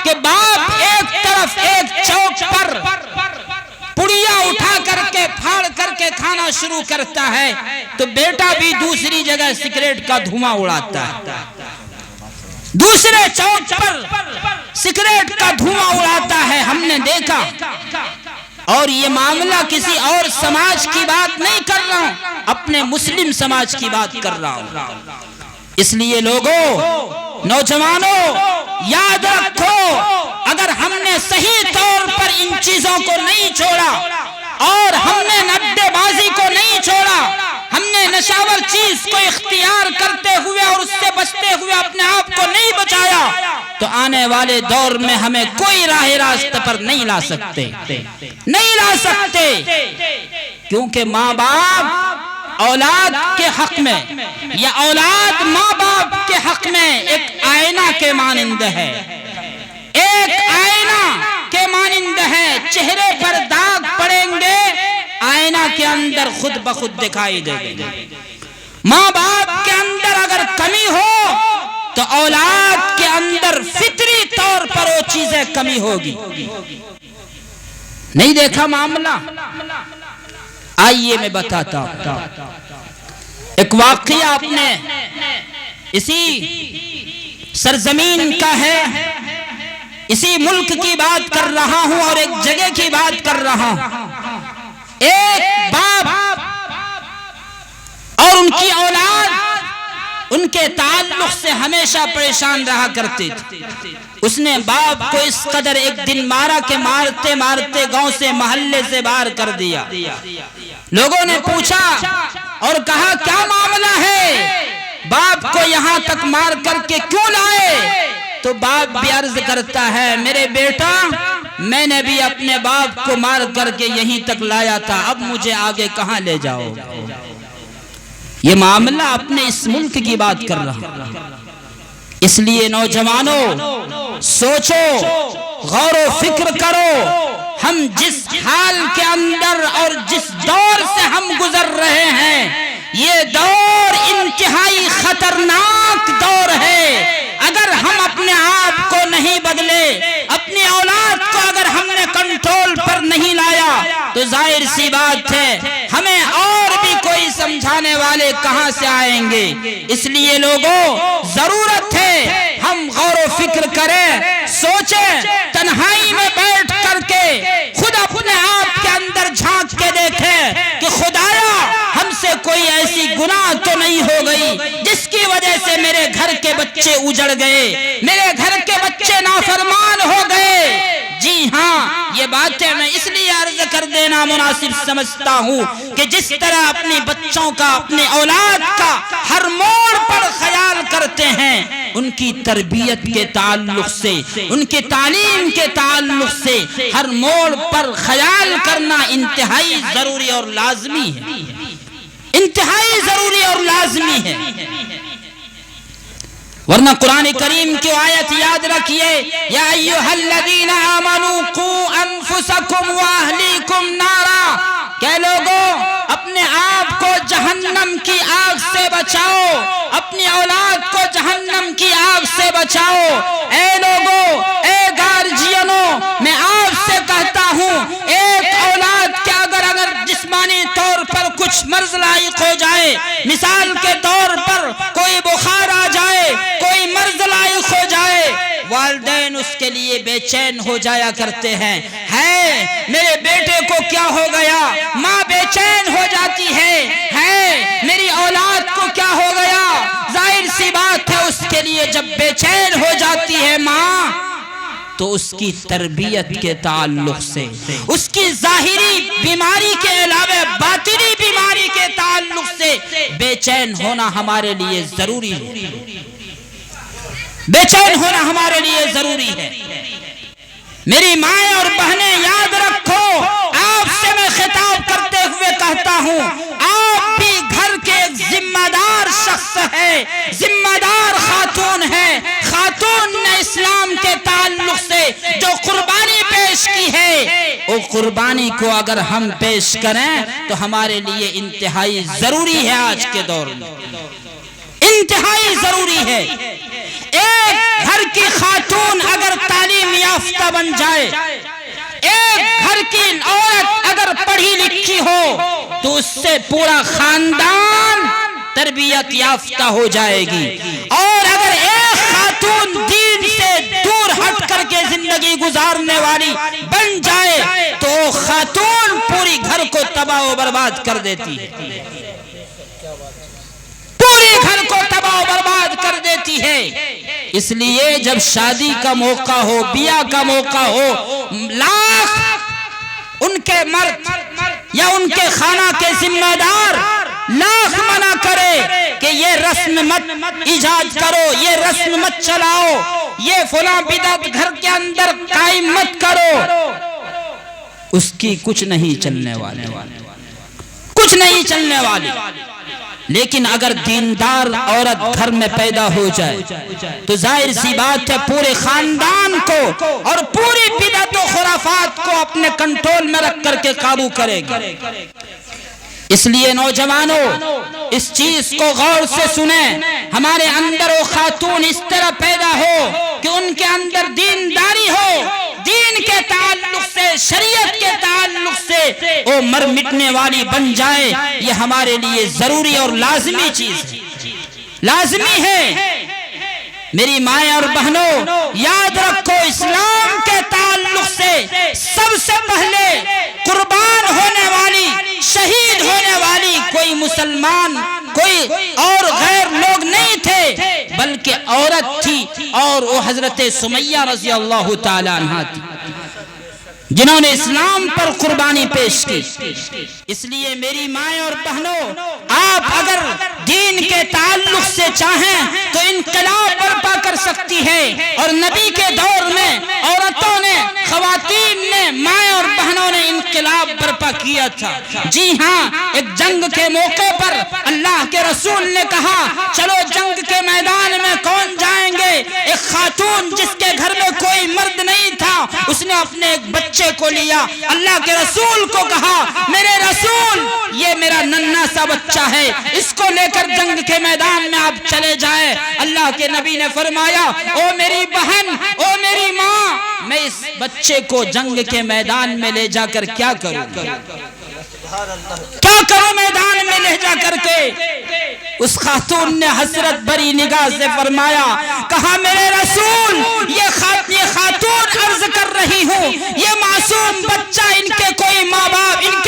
A: کہ باپ ایک طرف ایک چوک پر پڑیا اٹھا کر کے پھاڑ کر کے کھانا شروع کرتا ہے تو بیٹا بھی دوسری جگہ سگریٹ کا دھواں اڑاتا ہے، دوسرے چوک پر سگریٹ کا دھواں اڑاتا ہے، ہم نے دیکھا۔ اور یہ معاملہ کسی اور سماج کی بات نہیں کر رہا ہوں، اپنے مسلم سماج کی بات کر رہا ہوں۔ اس لیے لوگوں، نوجوانوں، یاد رکھو، اگر ہم نے صحیح طور پر ان چیزوں کو نہیں چھوڑا اور ہم نے نڈے بازی کو نہیں چھوڑا، ہم نے نشاور چیز کو اختیار کرتے ہوئے اور اس سے بچتے ہوئے اپنے آپ کو نہیں بچایا، تو آنے والے دور میں ہمیں کوئی راہ راست پر نہیں لا سکتے، کیونکہ ماں باپ اولاد کے حق میں یا اولاد ماں باپ کے حق میں ایک آئینہ کے مانند ہے، ایک آئینہ کے مانند ہے۔ چہرے پر داغ پڑیں گے، آئینہ کے اندر خود بخود دکھائی دے گی۔ ماں باپ کے اندر اگر کمی ہو تو اولاد کے اندر فطری طور پر وہ چیزیں کمی ہوگی۔ نہیں دیکھا معاملہ؟ آئیے میں بتاتا ہوں ایک واقعہ، اپنے اسی سرزمین کا ہے، اسی ملک کی بات کر رہا ہوں اور ایک جگہ کی بات کر رہا ہوں۔ ایک باپ اور ان کی اولاد ان کے تعلق سے ہمیشہ پریشان رہا کرتے تھے۔ اس نے باپ کو اس قدر ایک دن مارا کہ مارتے مارتے گاؤں سے محلے سے باہر کر دیا۔ لوگوں نے پوچھا اور کہا کیا معاملہ ہے، باپ کو یہاں تک مار کر کے کیوں لائے؟ تو باپ بھی عرض کرتا ہے، میرے بیٹا، میں نے بھی اپنے باپ کو مار کر کے یہیں تک لایا تھا، اب مجھے آگے کہاں لے جاؤ؟ یہ معاملہ اپنے اس ملک کی بات کر رہا۔ اس لیے نوجوانوں، سوچو، غور و فکر کرو، ہم جس حال کے اندر اور جس دور سے ہم گزر رہے ہیں، یہ دور انتہائی خطرناک دور ہے۔ اگر ہم اپنے آپ کو نہیں بدلے، اپنی اولاد کو اگر ہم نے کنٹرول پر نہیں لایا، تو ظاہر سی بات ہے ہمیں اور بھی کوئی سمجھانے والے کہاں سے آئیں گے۔ اس لیے لوگوں، ضرورت ہے ہم غور و فکر کریں، سوچیں، تنہائی میں بیٹھ کر کے خود اپنے آپ کے اندر جھانک کے دیکھیں کہ خدایا ہم سے کوئی ایسی گناہ تو نہیں ہو گئی جس کی وجہ سے میرے گھر کے بچے اجڑ گئے، میرے گھر کے بچے نافرمان ہو گئے۔ جی ہاں، یہ باتیں میں اس لیے عرض کر دینا مناسب سمجھتا ہوں کہ جس طرح اپنی بچوں کا، اپنی اولاد کا ہر موڑ پر خیال کرتے ہیں، ان کی تربیت کے تعلق سے، ان کی تعلیم کے تعلق سے ہر موڑ پر خیال کرنا انتہائی ضروری اور لازمی ہے، انتہائی ضروری اور لازمی ہے۔ ورنہ قرآن کریم کی آیت یاد رکھیے، یا ایھا الذین آمنوا قوا انفسکم واہلیکم نارا، کہ لوگوں اپنے آپ کو جہنم کی آگ سے بچاؤ، اپنی اولاد کو جہنم کی آگ سے بچاؤ۔ اے لوگوں، اے گارجینوں، میں آپ سے کہتا ہوں ایک اولاد کے اگر جسمانی طور پر کچھ مرض لاحق ہو جائے، مثال کے طور پر کوئی بخار آ جائے، کوئی مرض لاحق ہو جائے، والدین اس کے لیے بے چین ہو جایا کرتے ہیں، میرے بیٹے کو کیا ہو گیا، ماں بے چین ہو جاتی ہے میری اولاد کو کیا ہو گیا۔ ظاہر سی بات ہے اس کے لیے جب بے چین ہو جاتی ہے ماں، تو اس کی تربیت کے تعلق سے، اس کی ظاہری بیماری کے علاوہ باطنی بیماری کے تعلق سے بے چین ہونا ہمارے لیے ضروری ہے، بے چین ہونا ہمارے لیے ضروری ہے۔ میری مائیں اور بہنیں یاد رکھو، آپ سے میں خطاب کرتے ہوئے کہتا ہوں، آپ بھی گھر کے ایک ذمہ دار شخص ہے، ذمہ دار خاتون ہے۔ خاتون نے اسلام کے تعلق سے جو قربانی پیش کی ہے، وہ قربانی کو اگر ہم پیش کریں تو ہمارے لیے انتہائی ضروری ہے، آج کے دور میں انتہائی ضروری ہے۔ ایک گھر کی خاتون اگر تعلیم یافتہ بن جائے، ایک گھر کی عورت اگر پڑھی لکھی ہو، تو اس سے پورا خاندان تربیت یافتہ ہو جائے گی۔ اور اگر ایک خاتون دین سے دور ہٹ کر کے زندگی گزارنے والی بن جائے، تو خاتون پوری گھر کو تباہ و برباد کر دیتی ہے، پوری گھر کو تباہ و برباد کر دیتی ہے۔ اس لیے جب شادی کا موقع ہو، بیاہ کا موقع ہو، لاکھ ان کے مرد یا ان کے خانہ کے ذمہ دار لاکھ منع کرے کہ یہ رسم مت ایجاد کرو، یہ رسم مت چلاؤ، یہ فلاں بدعت گھر کے اندر قائم مت کرو، اس کی کچھ نہیں چلنے والی، کچھ نہیں چلنے والی۔ لیکن اگر دیندار عورت گھر میں پیدا ہو جائے تو ظاہر سی بات ہے پورے خاندان کو اور پوری بدعت و خرافات کو اپنے کنٹرول میں رکھ کر کے قابو کرے گی۔ اس لیے نوجوانوں، اس چیز کو غور سے سنیں، ہمارے اندر وہ خاتون اس طرح پیدا ہو کہ ان کے اندر دینداری ہو، دین کے تعلق سے، شریعت کے تعلق سے وہ مر مٹنے والی بن جائے۔ یہ ہمارے لیے ضروری اور لازمی چیز ہے، لازمی ہے۔ میری مائیں اور بہنوں، یاد رکھو، اسلام کے تعلق سے سب سے پہلے قربان ہونے والی، شہید ہونے والی کوئی مسلمان، کوئی اور غیر لوگ نہیں تھے، بلکہ عورت تھی، اور وہ حضرت سمیہ رضی اللہ تعالی عنہا تھی، جنہوں نے اسلام پر قربانی پیش کی۔ اس لیے میری مائیں اور بہنوں، آپ اگر دین کے تعلق سے چاہیں تو انقلاب برپا کر سکتی ہے، اور نبی کے دور میں عورتوں نے، خواتین نے، مائیں اور بہنوں نے انقلاب برپا کیا تھا۔ جی ہاں، ایک جنگ کے موقع پر اللہ کے رسول نے کہا چلو جنگ کے میدان میں کون جائیں گے؟ ایک خاتون جس کے گھر میں کوئی مرد نہیں تھا، اس نے اپنے ایک بچے کو لیا، اللہ کے رسول کو کہا میرے رسول یہ میرا ننھا سا بچہ ہے، اس کو لے کر جنگ کے میدان میں آپ چلے جائیں۔ اللہ کے نبی نے فرمایا او میری بہن، او میری ماں، میں اس بچے کو جنگ کے میدان میں لے جا کر کیا کروں، کیا کروں میدان میں لے جا کر کے؟ اس خاتون نے حسرت بری نگاہ سے فرمایا، کہا میرے رسول یہ خاتون عرض کر رہی ہوں، یہ معصوم بچہ، ان کے کوئی ماں باپ، ان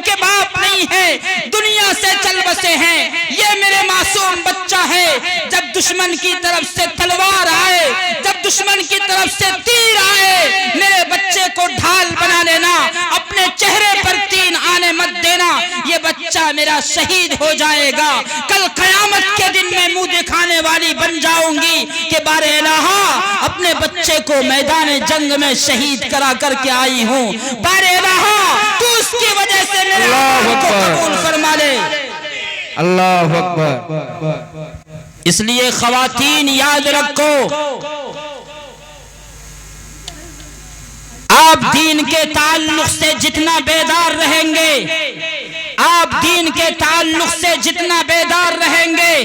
A: کے باپ نہیں ہے، دنیا سے چل بسے ہیں، یہ میرے معصوم بچہ ہے، جب دشمن کی طرف سے تلوار آئے، جب دشمن کی طرف سے تیر آئے، میرے بچے کو ڈھال بنا لینا، اپنے چہرے پر تین آنے مت دینا، یہ بچہ بچہ میرا شہید ہو جائے گا، کل قیامت کے دن میں منہ دکھانے والی بن جاؤں گی کہ بار الہا اپنے بچے کو میدان جنگ میں شہید کرا کر کے آئی ہوں، بار الہا تو اس کی وجہ سے میرے عمل کو قبول فرما لے۔
B: اللہ اکبر۔
A: اس لیے خواتین یاد رکھو، آپ دین کے تعلق سے جتنا بیدار رہیں گے، آپ دین کے تعلق سے جتنا بیدار رہیں گے،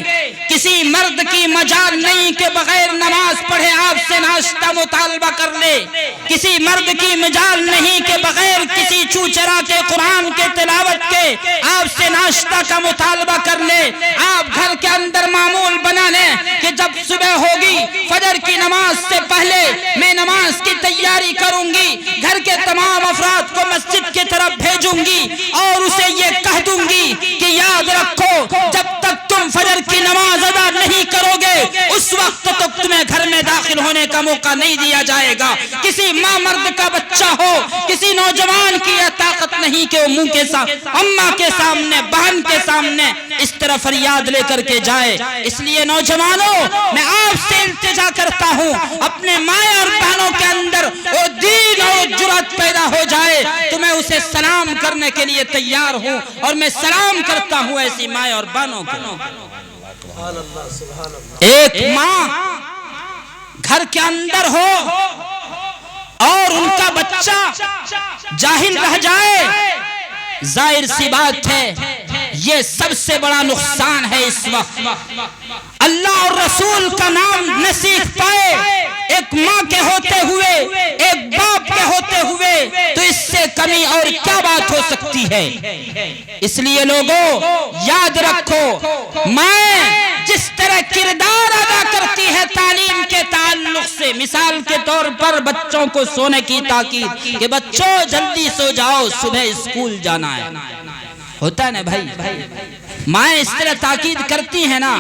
A: کسی مرد کی مجال نہیں کہ بغیر نماز پڑھے آپ سے ناشتہ مطالبہ کر لے، کسی مرد کی مجال نہیں کہ بغیر کسی چوچرا کے قرآن کے تلاوت کے آپ سے ناشتہ کا مطالبہ کر لے۔ آپ گھر کے اندر معمول بنا لیں کہ جب صبح ہوگی فجر کی نماز سے پہلے میں نماز کی تیاری کروں گی، گھر کے تمام افراد کو مسجد کی طرف بھیجوں گی اور اسے یہ کہہ دوں گی کہ یاد رکھو جب تک تم فجر کی نماز ادا نہیں کرو گے اس وقت تک تمہیں گھر میں داخل ہونے کا موقع نہیں دیا جائے گا۔ کسی ماں مرد کا بچہ ہو، کسی نوجوان کی یہ طاقت نہیں کہ وہ منہ کے سامنے، اماں کے سامنے، بہن کے سامنے اس طرح فریاد لے کر کے جائے۔ اس لیے نوجوانوں میں آپ سے التجا کرتا ہوں، اپنے مائیں اور بہنوں کے اندر وہ دین اور جرأت پیدا ہو جائے تو میں اسے سلام کرنے کے لیے تیار ہوں، اور میں سلام کرتا ہوں ایسی مائیں اور بہنوں کو۔ ایک ماں گھر کے اندر ہو اور ان کا بچہ جاہل رہ جائے، ظاہر سی بات ہے یہ سب سے بڑا نقصان ہے۔ اس وقت اللہ اور رسول کا نام نہ سیکھ پائے ایک ماں کے ہوتے ہوئے، ایک باپ کے ہوتے ہوئے، تو اس سے کمی اور کیا بات ہو سکتی ہے۔ اس لیے لوگوں یاد رکھو، ماں جس طرح کردار ادا کرتی ہے تعلیم کے تعلق سے، مثال کے طور پر بچوں کو سونے کی تاکید کہ بچوں جلدی سو جاؤ صبح اسکول جانا ہے، ہوتا ہے نا بھائی، مائیں اس طرح تاکید کرتی ہیں نا،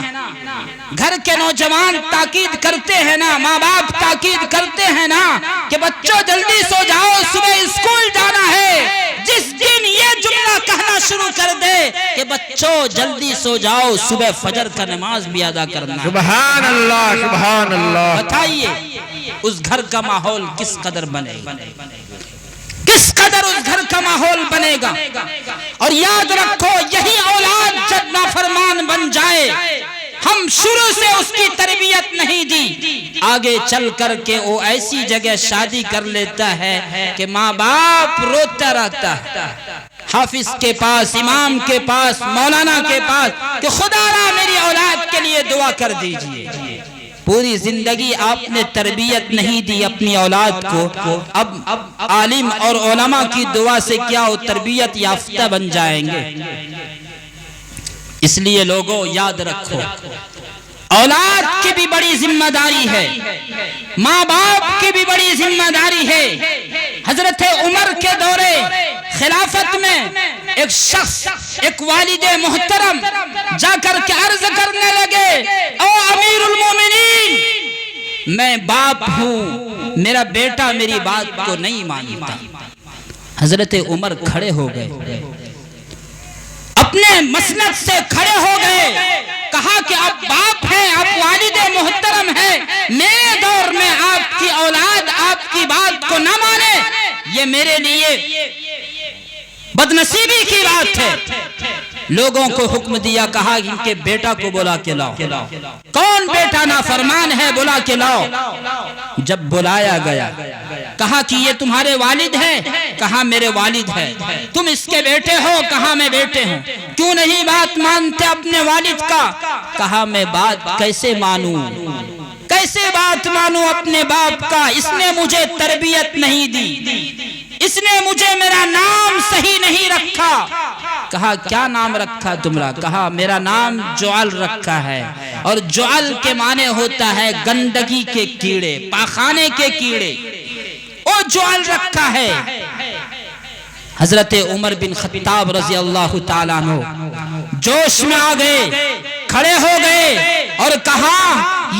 A: گھر کے نوجوان تاکید کرتے ہیں نا، ماں باپ تاکید کرتے ہیں نا کہ بچوں جلدی سو جاؤ صبح اسکول جانا ہے۔ جس دن یہ جملہ کہنا شروع کر دے کہ بچوں جلدی سو جاؤ صبح فجر کا نماز بھی ادا کرنا ہے،
B: سبحان اللہ سبحان اللہ،
A: بتائیے اس گھر کا ماحول کس قدر بنے گا، کس قدر اس گھر کا ماحول بنے گا۔ اور یاد رکھو یہی اولاد جب نافرمان بن جائے، ہم شروع سے اس کی تربیت نہیں دی، آگے چل کر کے وہ ایسی جگہ شادی کر لیتا ہے کہ ماں باپ روتا رہتا ہے، حافظ کے پاس، امام کے پاس، مولانا کے پاس کہ خدا را میری اولاد کے لیے دعا کر دیجئے۔ پوری زندگی آپ نے تربیت نہیں دی اپنی اولاد کو، اب عالم اور علماء کی دعا سے کیا وہ تربیت یافتہ بن جائیں گے۔ اس لیے لوگوں یاد رکھو، اولاد کی بھی بڑی ذمہ داری ہے، ماں باپ کی بھی بڑی ذمہ داری ہے۔ حضرت عمر کے دورے خلافت میں ایک شخص، ایک والد محترم جا کر کے عرض کرنے لگے، او امیر المومنین، میں باپ ہوں، میرا بیٹا میری بات کو نہیں مانتا۔ حضرت عمر کھڑے ہو گئے، اپنے مسند سے کھڑے ہو گئے، کہا کہ آپ باپ ہیں، آپ والد محترم ہیں، میرے دور میں آپ کی اولاد آپ کی بات کو نہ مانے، یہ میرے لیے بدنصیبی کی بات ہے۔ لوگوں کو حکم دیا، کہا ان کے بیٹا کو بلا کے لاؤ، کون بیٹا نافرمان ہے بلا کے لاؤ۔ جب بلایا گیا کہا کہ یہ تمہارے والد ہیں، کہا میرے والد ہیں۔ تم اس کے بیٹے ہو، کہا میں بیٹے ہوں۔ کیوں نہیں بات مانتے اپنے والد کا؟ کہا میں بات کیسے مانوں، کیسے بات مانوں اپنے باپ کا، اس نے مجھے تربیت نہیں دی، اس نے مجھے میرا نام صحیح نہیں رکھا۔ کہا کیا نام رکھا تمہارا؟ کہا میرا نام جعل رکھا ہے، اور جعل کے معنی ہوتا ہے گندگی کے کیڑے، پاخانے کے کیڑے، او جعل رکھا ہے۔ حضرت عمر بن خطاب رضی اللہ تعالیٰ عنہ جوش میں آ گئے، کھڑے ہو گئے اور کہا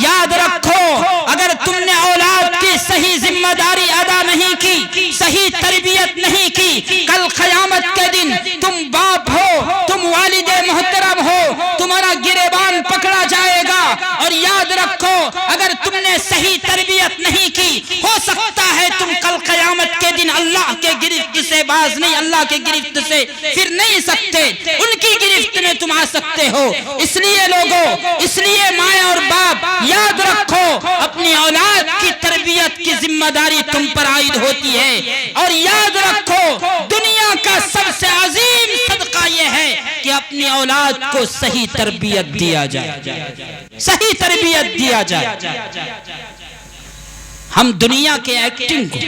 A: یاد رکھو، اگر تم نے اولاد کی صحیح ذمہ داری ادا نہیں کی، صحیح تربیت نہیں کی، کل قیامت کے دن تم باپ ہو، تم والد یاد رکھو اگر تم نے صحیح تربیت نہیں کی، ہو سکتا ہے تم کل قیامت کے دن اللہ کے گرفت سے باز نہیں، اللہ کے گرفت سے پھر نہیں سکتے، ان کی گرفت میں تم آ سکتے ہو۔ اس لیے لوگوں، اس لیے مائیں اور باپ یاد رکھو اپنی اولاد کی تربیت کی ذمہ داری تم پر عائد ہوتی ہے، اور یاد رکھو دنیا کا سب سے عظیم صدقہ یہ ہے کہ اپنی اولاد کو صحیح تربیت دیا جائے، صحیح تربیت دیا جائے۔ ہم دنیا کے ایکٹنگ کو،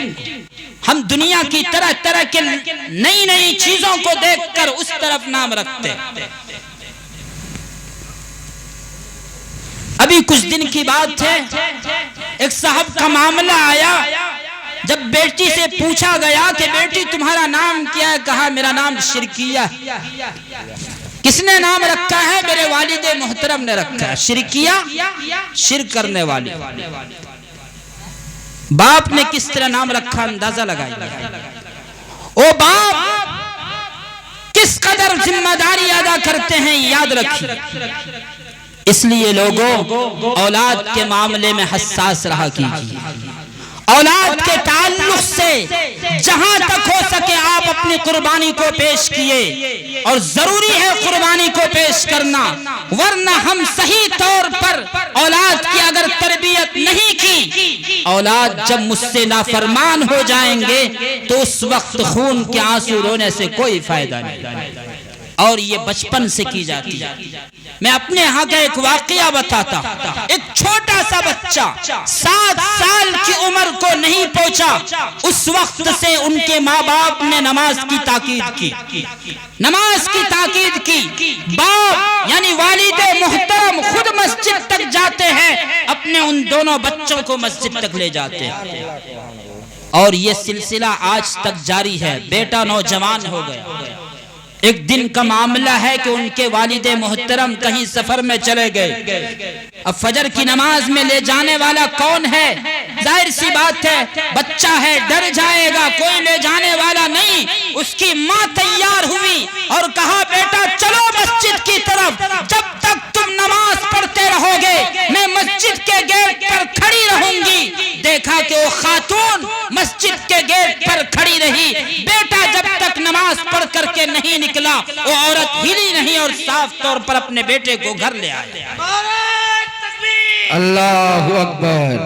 A: ہم دنیا کی طرح طرح کے نئی نئی چیزوں کو دیکھ کر اس طرف نام رکھتے ہیں۔ ابھی کچھ دن کی بات ہے، ایک صاحب کا معاملہ آیا، جب بیٹی سے پوچھا گیا کہ بیٹی تمہارا نام کیا ہے، کہا میرا نام شرکیہ۔ کس نے نام رکھا ہے؟ میرے والد محترم نے رکھا ہے۔ شرکیہ، شرک کرنے والی۔ باپ نے کس طرح نام رکھا اندازہ لگائیے۔ او باپ کس قدر ذمہ داری ادا کرتے ہیں یاد رکھیے۔ اس لیے لوگوں اولاد کے معاملے میں حساس رہا کیجیے، اولاد کے تعلق سے جہاں تک ہو سکے آپ اپنی قربانی کو پیش کیے، اور ضروری ہے قربانی کو پیش کرنا، ورنہ ہم صحیح طور پر اولاد کی اگر تربیت نہیں کی، اولاد جب مجھ سے نافرمان ہو جائیں گے تو اس وقت خون کے آنسو رونے سے کوئی فائدہ نہیں، اور یہ بچپن سے کی جاتی ہے۔ میں اپنے ہاں کا ایک واقعہ بتاتا، ایک چھوٹا سا بچہ 7 سال کی عمر کو نہیں پہنچا، اس وقت سے ان کے ماں باپ نے نماز کی تاکید کی، نماز کی تاکید کی۔ باپ یعنی والد محترم خود مسجد تک جاتے ہیں، اپنے ان دونوں بچوں کو مسجد تک لے جاتے ہیں، اور یہ سلسلہ آج تک جاری ہے۔ بیٹا نوجوان ہو گیا، ایک دن کا معاملہ ہے کہ ان کے والد محترم کہیں سفر میں چلے گئے۔ اب فجر کی نماز میں لے جانے والا کون ہے؟ ظاہر سی بات ہے بچہ ہے، ڈر جائے گا، کوئی لے جانے والا نہیں۔ اس کی ماں تیار ہوئی اور کہا بیٹا چلو مسجد کی طرف، جب تک تم نماز پڑھتے رہو گے میں مسجد کے گیٹ پر کھڑی رہوں گی۔ دیکھا کہ وہ خاتون مسجد کے گیٹ پر کھڑی رہی، بیٹا جب تک نماز پڑھ کر کے نہیں نکلا وہ عورت ہلی نہیں، اور صاف طور پر اپنے بیٹے کو گھر لے آئے۔
B: اللہ اکبر۔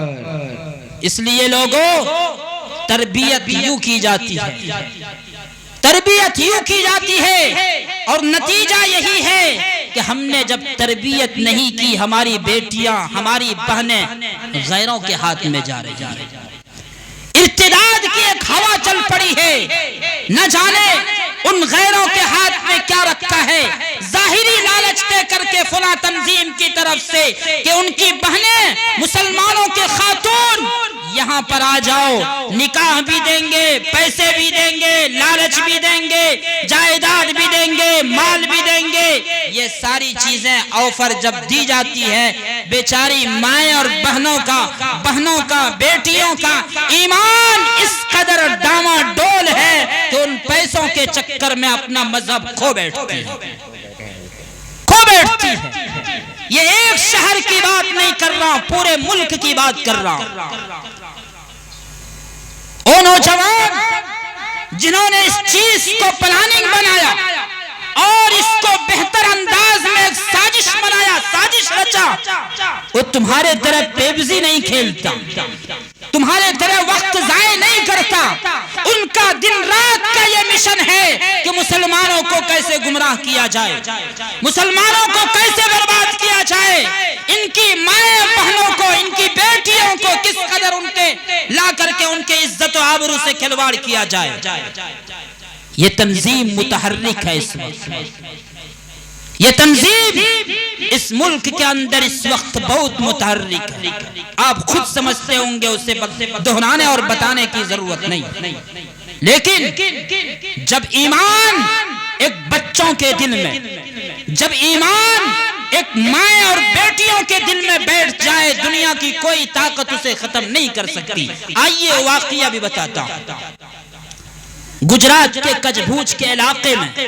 A: اس لیے لوگوں تربیت یوں کی جاتی ہے، تربیت یوں کی جاتی ہے، اور نتیجہ یہی ہے کہ ہم نے جب تربیت نہیں کی ہماری بیٹیاں، ہماری بہنیں غیروں کے ہاتھ میں جا رہی ہیں۔ ارتداد کی ایک ہوا چل پڑی ہے، نہ جانے ان غیروں کے ہاتھ میں کیا رکھا ہے، ظاہری لالچ دے کر کے فلاں تنظیم کی طرف سے کہ ان کی بہنیں مسلمانوں کے خاتون یہاں پر آ جاؤ، نکاح بھی دیں گے، پیسے بھی دیں گے، لالچ بھی دیں گے، جائیداد بھی دیں گے، مال بھی دیں گے۔ یہ ساری چیزیں آفر جب دی جاتی ہے، بیچاری مائیں اور بہنوں کا بیٹیوں کا ایمان اس قدر ڈاما ڈول ہے کہ ان پیسوں کے چکر میں اپنا مذہب کھو بیٹھتی ہے۔ یہ ایک شہر کی بات نہیں کر رہا، پورے ملک کی بات کر رہا ہوں۔ وہ نوجوان جنہوں نے اس چیز کو پلاننگ بنایا اور اس کو بہتر انداز میں ایک سازش بنایا، سازش رچا، وہ تمہارے طرح پیبزی نہیں کھیلتا، تمہارے طرح وقت ضائع نہیں کرتا۔ ان کا دن رات کا یہ مشن ہے کہ مسلمانوں کو کیسے گمراہ کیا جائے، مسلمانوں کو کیسے برباد کیا جائے، ان کی مائیں بہنوں کو، ان کی بیٹیوں کو کس قدر ان کے لا کر کے ان کے عزت و آبرو سے کھلواڑ کیا جائے۔ یہ تنظیم متحرک ہے اس وقت، یہ تنظیم اس ملک کے اندر اس وقت بہت متحرک ہے۔ آپ خود سمجھتے ہوں گے، اسے دہرانے اور بتانے کی ضرورت نہیں، لیکن جب ایمان ایک بچوں کے دل میں، جب ایمان ایک مائیں اور بیٹیوں کے دل میں بیٹھ جائے، دنیا کی کوئی طاقت اسے ختم نہیں کر سکتی۔ آئیے واقعہ بھی بتاتا ہوں۔ گجرات کے کچھ بھوج کے علاقے میں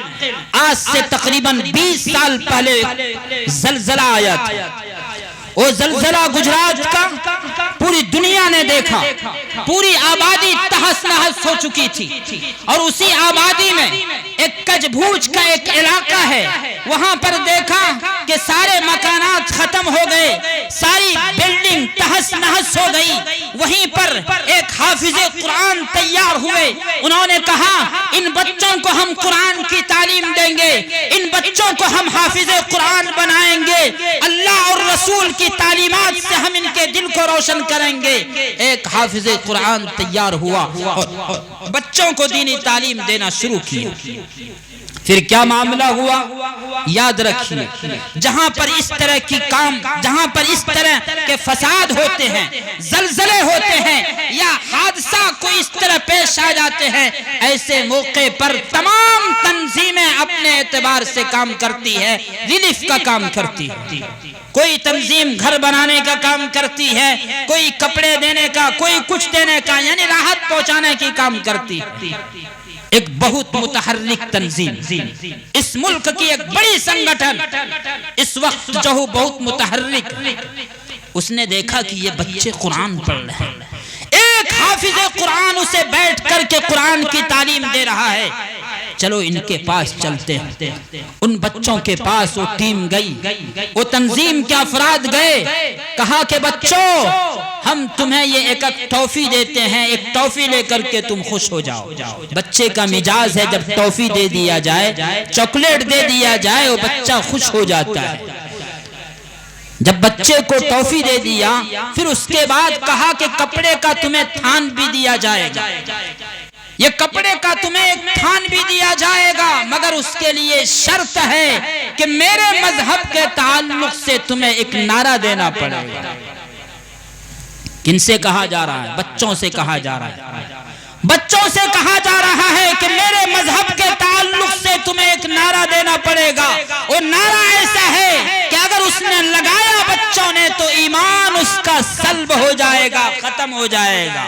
A: آج سے تقریباً 20 سال پہلے زلزلہ آیا تھا، وہ زلزلہ گجرات کا پوری دنیا نے دیکھا، پوری آبادی تہس نہس ہو چکی تھی، اور اسی آبادی میں ایک کج بھوج کا ایک علاقہ ہے، وہاں پر دیکھا کہ سارے مکانات ختم ہو گئے، ساری بلڈنگ تہس نہس ہو گئی۔ وہیں پر ایک حافظ قرآن تیار ہوئے، انہوں نے کہا ان بچوں کو ہم قرآن کی تعلیم دیں گے، ان بچوں کو ہم حافظ قرآن بنائیں گے، اللہ اور رسول کی تعلیمات سے ہم ان کے دل کو روشن کریں گے۔ ایک حافظ قرآن تیار ہوا اور بچوں کو دینی تعلیم دینا شروع کیا۔ پھر کیا معاملہ ہوا؟ یاد رکھیے، جہاں پر اس طرح کی کام، جہاں پر اس طرح کے فساد ہوتے ہیں، زلزلے ہوتے ہیں، یا حادثہ کوئی اس طرح پیش آ جاتے ہیں، ایسے موقع پر تمام تنظیمیں اپنے اعتبار سے کام کرتی ہے، ریلیف کا کام کرتی ہے۔ کوئی تنظیم گھر بنانے کا کام کرتی ہے، کوئی کپڑے دینے کا، کوئی کچھ دینے کا، یعنی راحت پہنچانے کی کام کرتی ہے۔ ایک بہت متحرک تنظیم، اس ملک کی ایک بڑی سنگٹھن اس وقت جو بہت متحرک، اس نے دیکھا کہ یہ بچے قرآن پڑھ رہے ہیں، ایک حافظ قرآن اسے بیٹھ کر کے قرآن کی تعلیم دے رہا ہے، چلو ان کے پاس چلتے ہیں۔ ان بچوں کے پاس وہ ٹیم گئی، وہ تنظیم کے افراد گئے، کہا کہ بچوں ہم تمہیں یہ ایک ٹافی دیتے ہیں، ایک ٹافی لے کر کے تم خوش ہو جاؤ۔ بچے کا مزاج ہے جب ٹافی دے دیا جائے، چاکلیٹ دے دیا جائے، وہ بچہ خوش ہو جاتا ہے۔ جب بچے کو ٹافی دے دیا، پھر اس کے بعد کہا کہ کپڑے کا تمہیں تھان بھی دیا جائے گا، یہ کپڑے کا تمہیں ایک تھان بھی دیا جائے گا، مگر اس کے لیے شرط ہے کہ میرے مذہب کے تعلق سے تمہیں ایک نعرہ دینا پڑے گا۔ کن سے کہا جا رہا ہے؟ بچوں سے کہا جا رہا ہے، بچوں سے کہا جا رہا ہے کہ میرے مذہب کے تعلق سے تمہیں ایک نعرہ دینا پڑے گا۔ اور نعرہ ایسا ہے کہ اگر اس نے لگایا بچوں نے تو ایمان اس کا سلب ہو جائے گا، ختم ہو جائے گا۔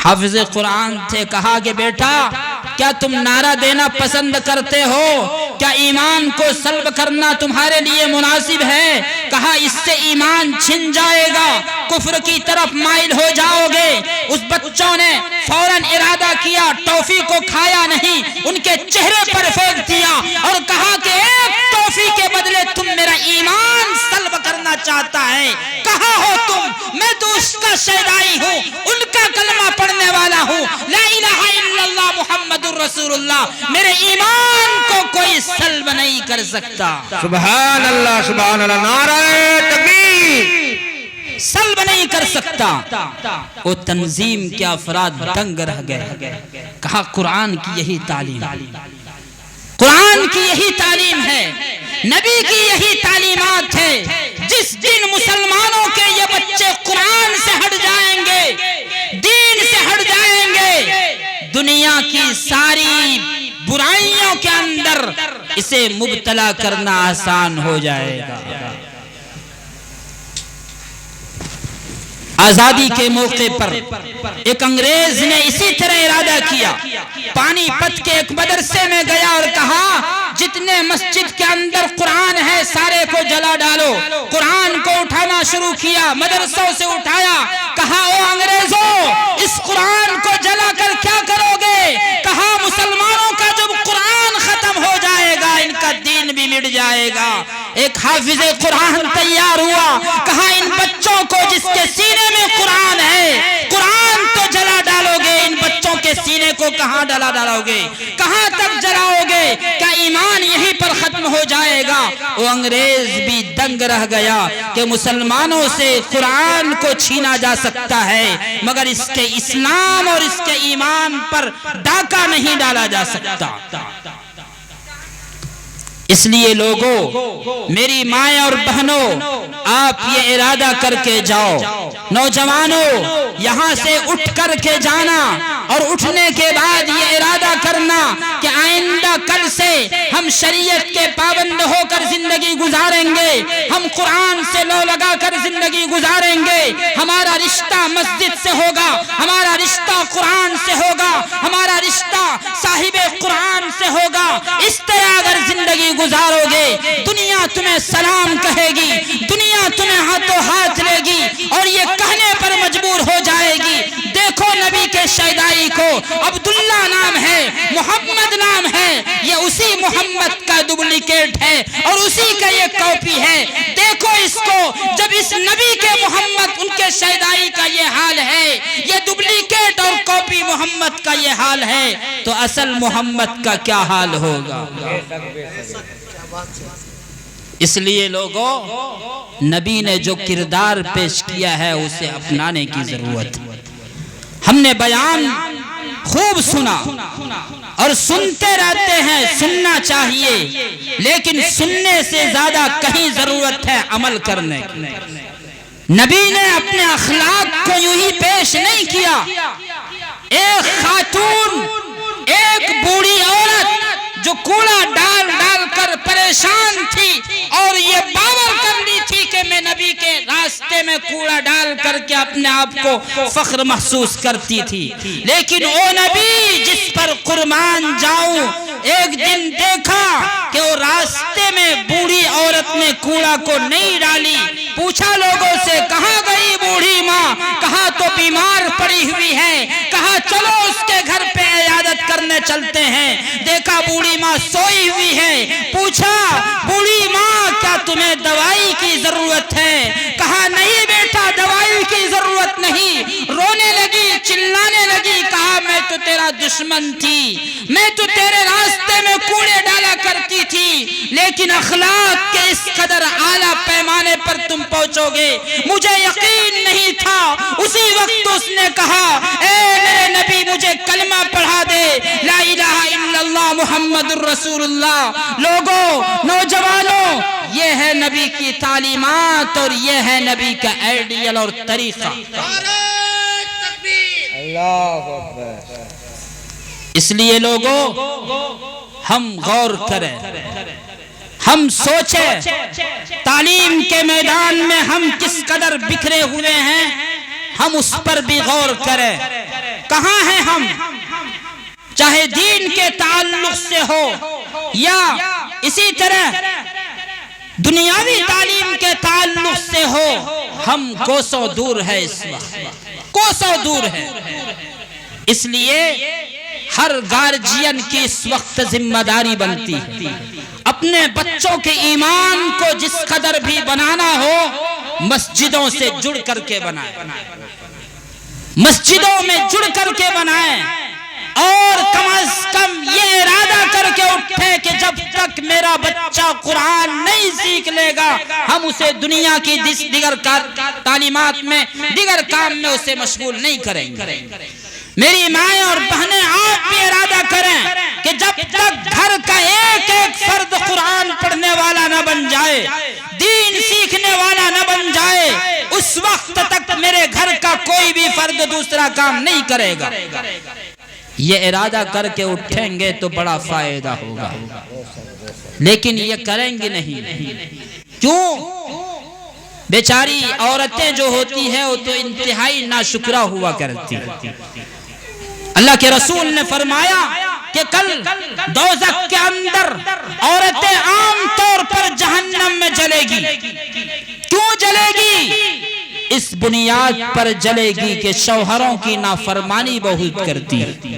A: حافظ قرآن تھے، کہا کہ بیٹا کیا تم نعرہ دینا پسند کرتے ہو؟ کیا ایمان کو سلب کرنا تمہارے لیے مناسب ہے؟ کہا اس سے ایمان چھن جائے گا، کفر کی طرف مائل ہو جاؤ گے۔ اس بچوں نے فوراً ارادہ کیا، ٹافی کو کھایا نہیں، ان کے چہرے پر پھینک دیا اور کہا کہ ایک ٹافی کے بدلے تم میرا ایمان سلب کرنا چاہتا ہے، کہاں ہو تم؟ میں تو اس کا شیدائی ہوں، ان کا کلمہ پڑھنے والا ہوں، لا الہ الا اللہ محمد الرسول اللہ، میرے ایمان کو کوئی سلب نہیں کر سکتا۔
B: سبحان اللہ، سبحان اللہ، نعرہ تکبیر،
A: سلب نہیں کر سکتا۔ وہ تنظیم کے افراد دنگ رہ گئے، کہا قرآن کی یہی تعلیم، قرآن کی یہی تعلیم ہے، نبی کی یہی تعلیمات ہے۔ جس دن مسلمانوں کے یہ بچے قرآن سے ہٹ جائیں گے، دین سے ہٹ جائیں گے، دنیا کی ساری برائیوں کے اندر اسے مبتلا کرنا آسان ہو جائے گا۔ آزادی کے موقع پر ایک انگریز نے اسی طرح ارادہ کیا، پانی پت کے ایک مدرسے میں گیا اور کہا جتنے مسجد کے اندر قرآن ہے سارے کو جلا ڈالو۔ قرآن کو اٹھانا شروع کیا، مدرسوں سے اٹھایا، کہا او انگریزوں اس قرآن کو جلا کر کیا کرو گے؟ کہا مسلمانوں کا جب قرآن ختم ہو جائے گا ان کا دین بھی مٹ جائے گا۔ ایک حافظ قرآن تیار ہوا، کہا ان بچوں کو جس کے سینے میں قرآن ہے، قرآن تو جلا ڈالو گے، ان بچوں کے سینے کو کہاں ڈالو گے؟ کہاں تک جلاؤ گے؟ کیا ایمان یہیں پر ختم ہو جائے گا؟ وہ انگریز بھی دنگ رہ گیا کہ مسلمانوں سے قرآن کو چھینا جا سکتا ہے مگر اس کے اسلام اور اس کے ایمان پر ڈاکہ نہیں ڈالا جا سکتا۔ اس لیے لوگوں، میری مائیں اور بہنوں، آپ یہ ارادہ کر کے جاؤ، نوجوانوں یہاں سے اٹھ کر کے جانا اور اٹھنے کے بعد یہ ارادہ کرنا کہ آئندہ کل سے ہم شریعت کے پابند ہو کر زندگی گزاریں گے، ہم قرآن سے لو لگا کر زندگی گزاریں گے، ہمارا رشتہ مسجد سے ہوگا، ہمارا رشتہ قرآن سے ہوگا، ہمارا رشتہ صاحب قرآن سے ہوگا۔ اس طرح اگر زندگی گزارو گے، دنیا تمہیں سلام کہے گی، دنیا عبداللہ نام ہے، محمد نام ہے، یہ اسی محمد کا ڈپلیکیٹ ہے اور اسی کا یہ کاپی ہے۔ دیکھو اس کو، جب اس نبی کے محمد ان کے شیدائی کا یہ حال ہے، یہ ڈپلیکیٹ اور کاپی محمد کا یہ حال ہے، تو اصل محمد کا کیا حال ہوگا؟ اس لیے لوگوں، نبی نے جو کردار پیش کیا ہے اسے اپنانے کی ضرورت ہے۔ ہم نے بیان خوب سنا اور سنتے رہتے ہیں، سننا چاہیے، لیکن سننے سے زیادہ کہیں ضرورت ہے عمل کرنے کی۔ نبی نے اپنے اخلاق کو یوں ہی پیش نہیں کیا۔ ایک خاتون، ایک بوڑھی عورت جو کوڑا ڈال ڈال کر پریشان تھی اور یہ باور کر لی تھی کہ میں نبی کے راستے میں کوڑا ڈال کر کے اپنے آپ کو فخر محسوس کرتی تھی، لیکن او نبی جس پر قربان جاؤں، ایک دن دیکھا کہ وہ راستے میں بوڑھی عورت نے کوڑا کو نہیں ڈالی۔ پوچھا لوگوں سے، کہاں گئی بوڑھی ماں؟ کہا تو بیمار پڑی ہوئی ہے۔ کہا چلو اس کے گھر پہ عیادت کرنے چلتے ہیں۔ دیکھا بوڑھی ماں سوئی ہوئی ہے۔ پوچھا بوڑھی ماں کیا تمہیں دوائی کی ضرورت ہے؟ کہا نہیں بیٹا دوائی کی ضرورت نہیں۔ رونے لگی، چلانے لگی، کہا میں تو تیرا دشمن تھی، میں تو تیرے راستے میں کوڑے ڈالا کرتی تھی، لیکن اخلاق کے اس قدر اعلیٰ پیمانے پر تم پہنچو گے مجھے یقین نہیں تھا۔ اسی وقت اس نے کہا اے میرے نبی مجھے کلمہ پڑھا دے، لا الہ الا اللہ محمد الرسول اللہ۔ لوگوں، نوجوانوں، یہ ہے نبی کی تعلیمات اور یہ ہے نبی کا آئیڈیل اور طریقہ۔ اس لیے لوگوں، ہم غور کریں، ہم سوچیں تعلیم کے میدان میں ہم کس قدر بکھرے ہوئے ہیں، ہم اس پر بھی غور کریں۔ کہاں ہیں ہم؟ چاہے دین کے تعلق سے ہو یا اسی طرح دنیاوی تعلیم کے تعلق سے ہو، ہم کوسوں دور ہے، اس وقت کوسوں دور ہے۔ اس لیے ہر گارجین کی اس وقت ذمہ داری بنتی ہے، اپنے بچوں کے ایمان کو جس قدر بھی بنانا ہو مسجدوں سے جڑ کر کے بنائیں، مسجدوں میں جڑ کر کے بنائیں، اور کم از کم یہ ارادہ کر کے اٹھے کہ جب تک میرا بچہ قرآن نہیں سیکھ لے گا ہم اسے دنیا کی دیگر تعلیمات میں، دیگر کام میں اسے مشغول نہیں کریں گے۔ میری مائیں اور بہنیں آپ بھی ارادہ کریں کہ جب تک گھر کا ایک ایک فرد قرآن پڑھنے والا نہ بن جائے، دین سیکھنے والا نہ بن جائے، اس وقت تک میرے گھر کا کوئی بھی فرد دوسرا کام نہیں کرے گا۔ یہ ارادہ کر کے اٹھیں گے تو بڑا فائدہ ہوگا، لیکن یہ کریں گے نہیں۔ کیوں؟ بیچاری عورتیں جو ہوتی ہیں وہ تو انتہائی ناشکرہ ہوا کرتی ہیں۔ اللہ کے رسول نے فرمایا کہ کل دوزخ کے اندر عورتیں عام طور پر جہنم میں جلے گی۔ کیوں جلے گی؟ اس بنیاد پر جلے گی کہ شوہروں کی نافرمانی بہت کرتی ہے،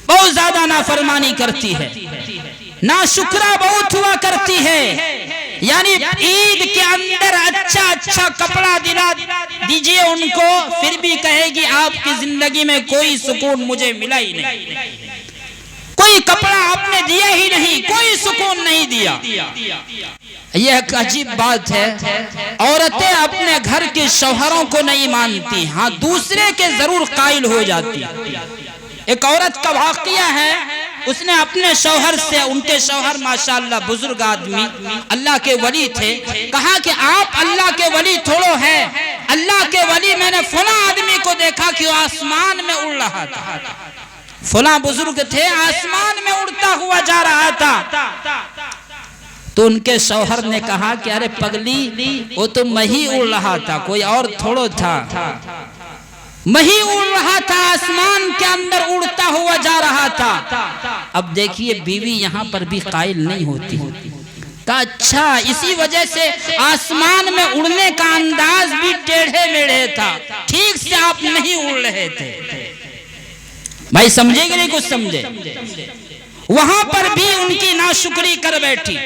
A: بہت زیادہ نافرمانی کرتی ہے، ناشکرہ بہت ہوا کرتی ہے۔ یعنی عید کے اندر اچھا اچھا کپڑا دلا دیجئے ان کو، پھر بھی کہے گی آپ کی زندگی میں کوئی سکون مجھے ملا ہی نہیں، کوئی کپڑا آپ نے دیا ہی نہیں، کوئی سکون نہیں دیا۔ یہ ایک عجیب بات ہے، عورتیں اپنے گھر کے شوہروں کو نہیں مانتی، ہاں دوسرے کے ضرور قائل ہو جاتی۔ ایک عورت کا واقعہ ہے، اس نے اپنے شوہر سے، ان کے شوہر ماشاءاللہ بزرگ آدمی اللہ کے ولی تھے، کہا کہ آپ اللہ کے ولی تھوڑو ہے، اللہ کے ولی میں نے فلاں آدمی کو دیکھا کہ وہ آسمان میں اڑ رہا تھا، فلاں بزرگ تھے آسمان میں اڑتا ہوا جا رہا تھا۔ تو ان کے شوہر نے کہا کہ ارے پگلی وہ تو مہی اڑ رہا تھا، کوئی اور تھوڑو تھا، مہی اڑ رہا تھا، آسمان کے اندر اڑتا ہوا جا رہا تھا۔ اب دیکھیے بیوی یہاں پر بھی قائل نہیں ہوتی، کہا اچھا اسی وجہ سے آسمان میں اڑنے کا انداز بھی ٹیڑھے میڑھے تھا، ٹھیک سے آپ نہیں اڑ رہے تھے۔ بھائی سمجھے کہ نہیں کچھ سمجھے؟ وہاں پر بھی ان کی ناشکری کر بیٹھی،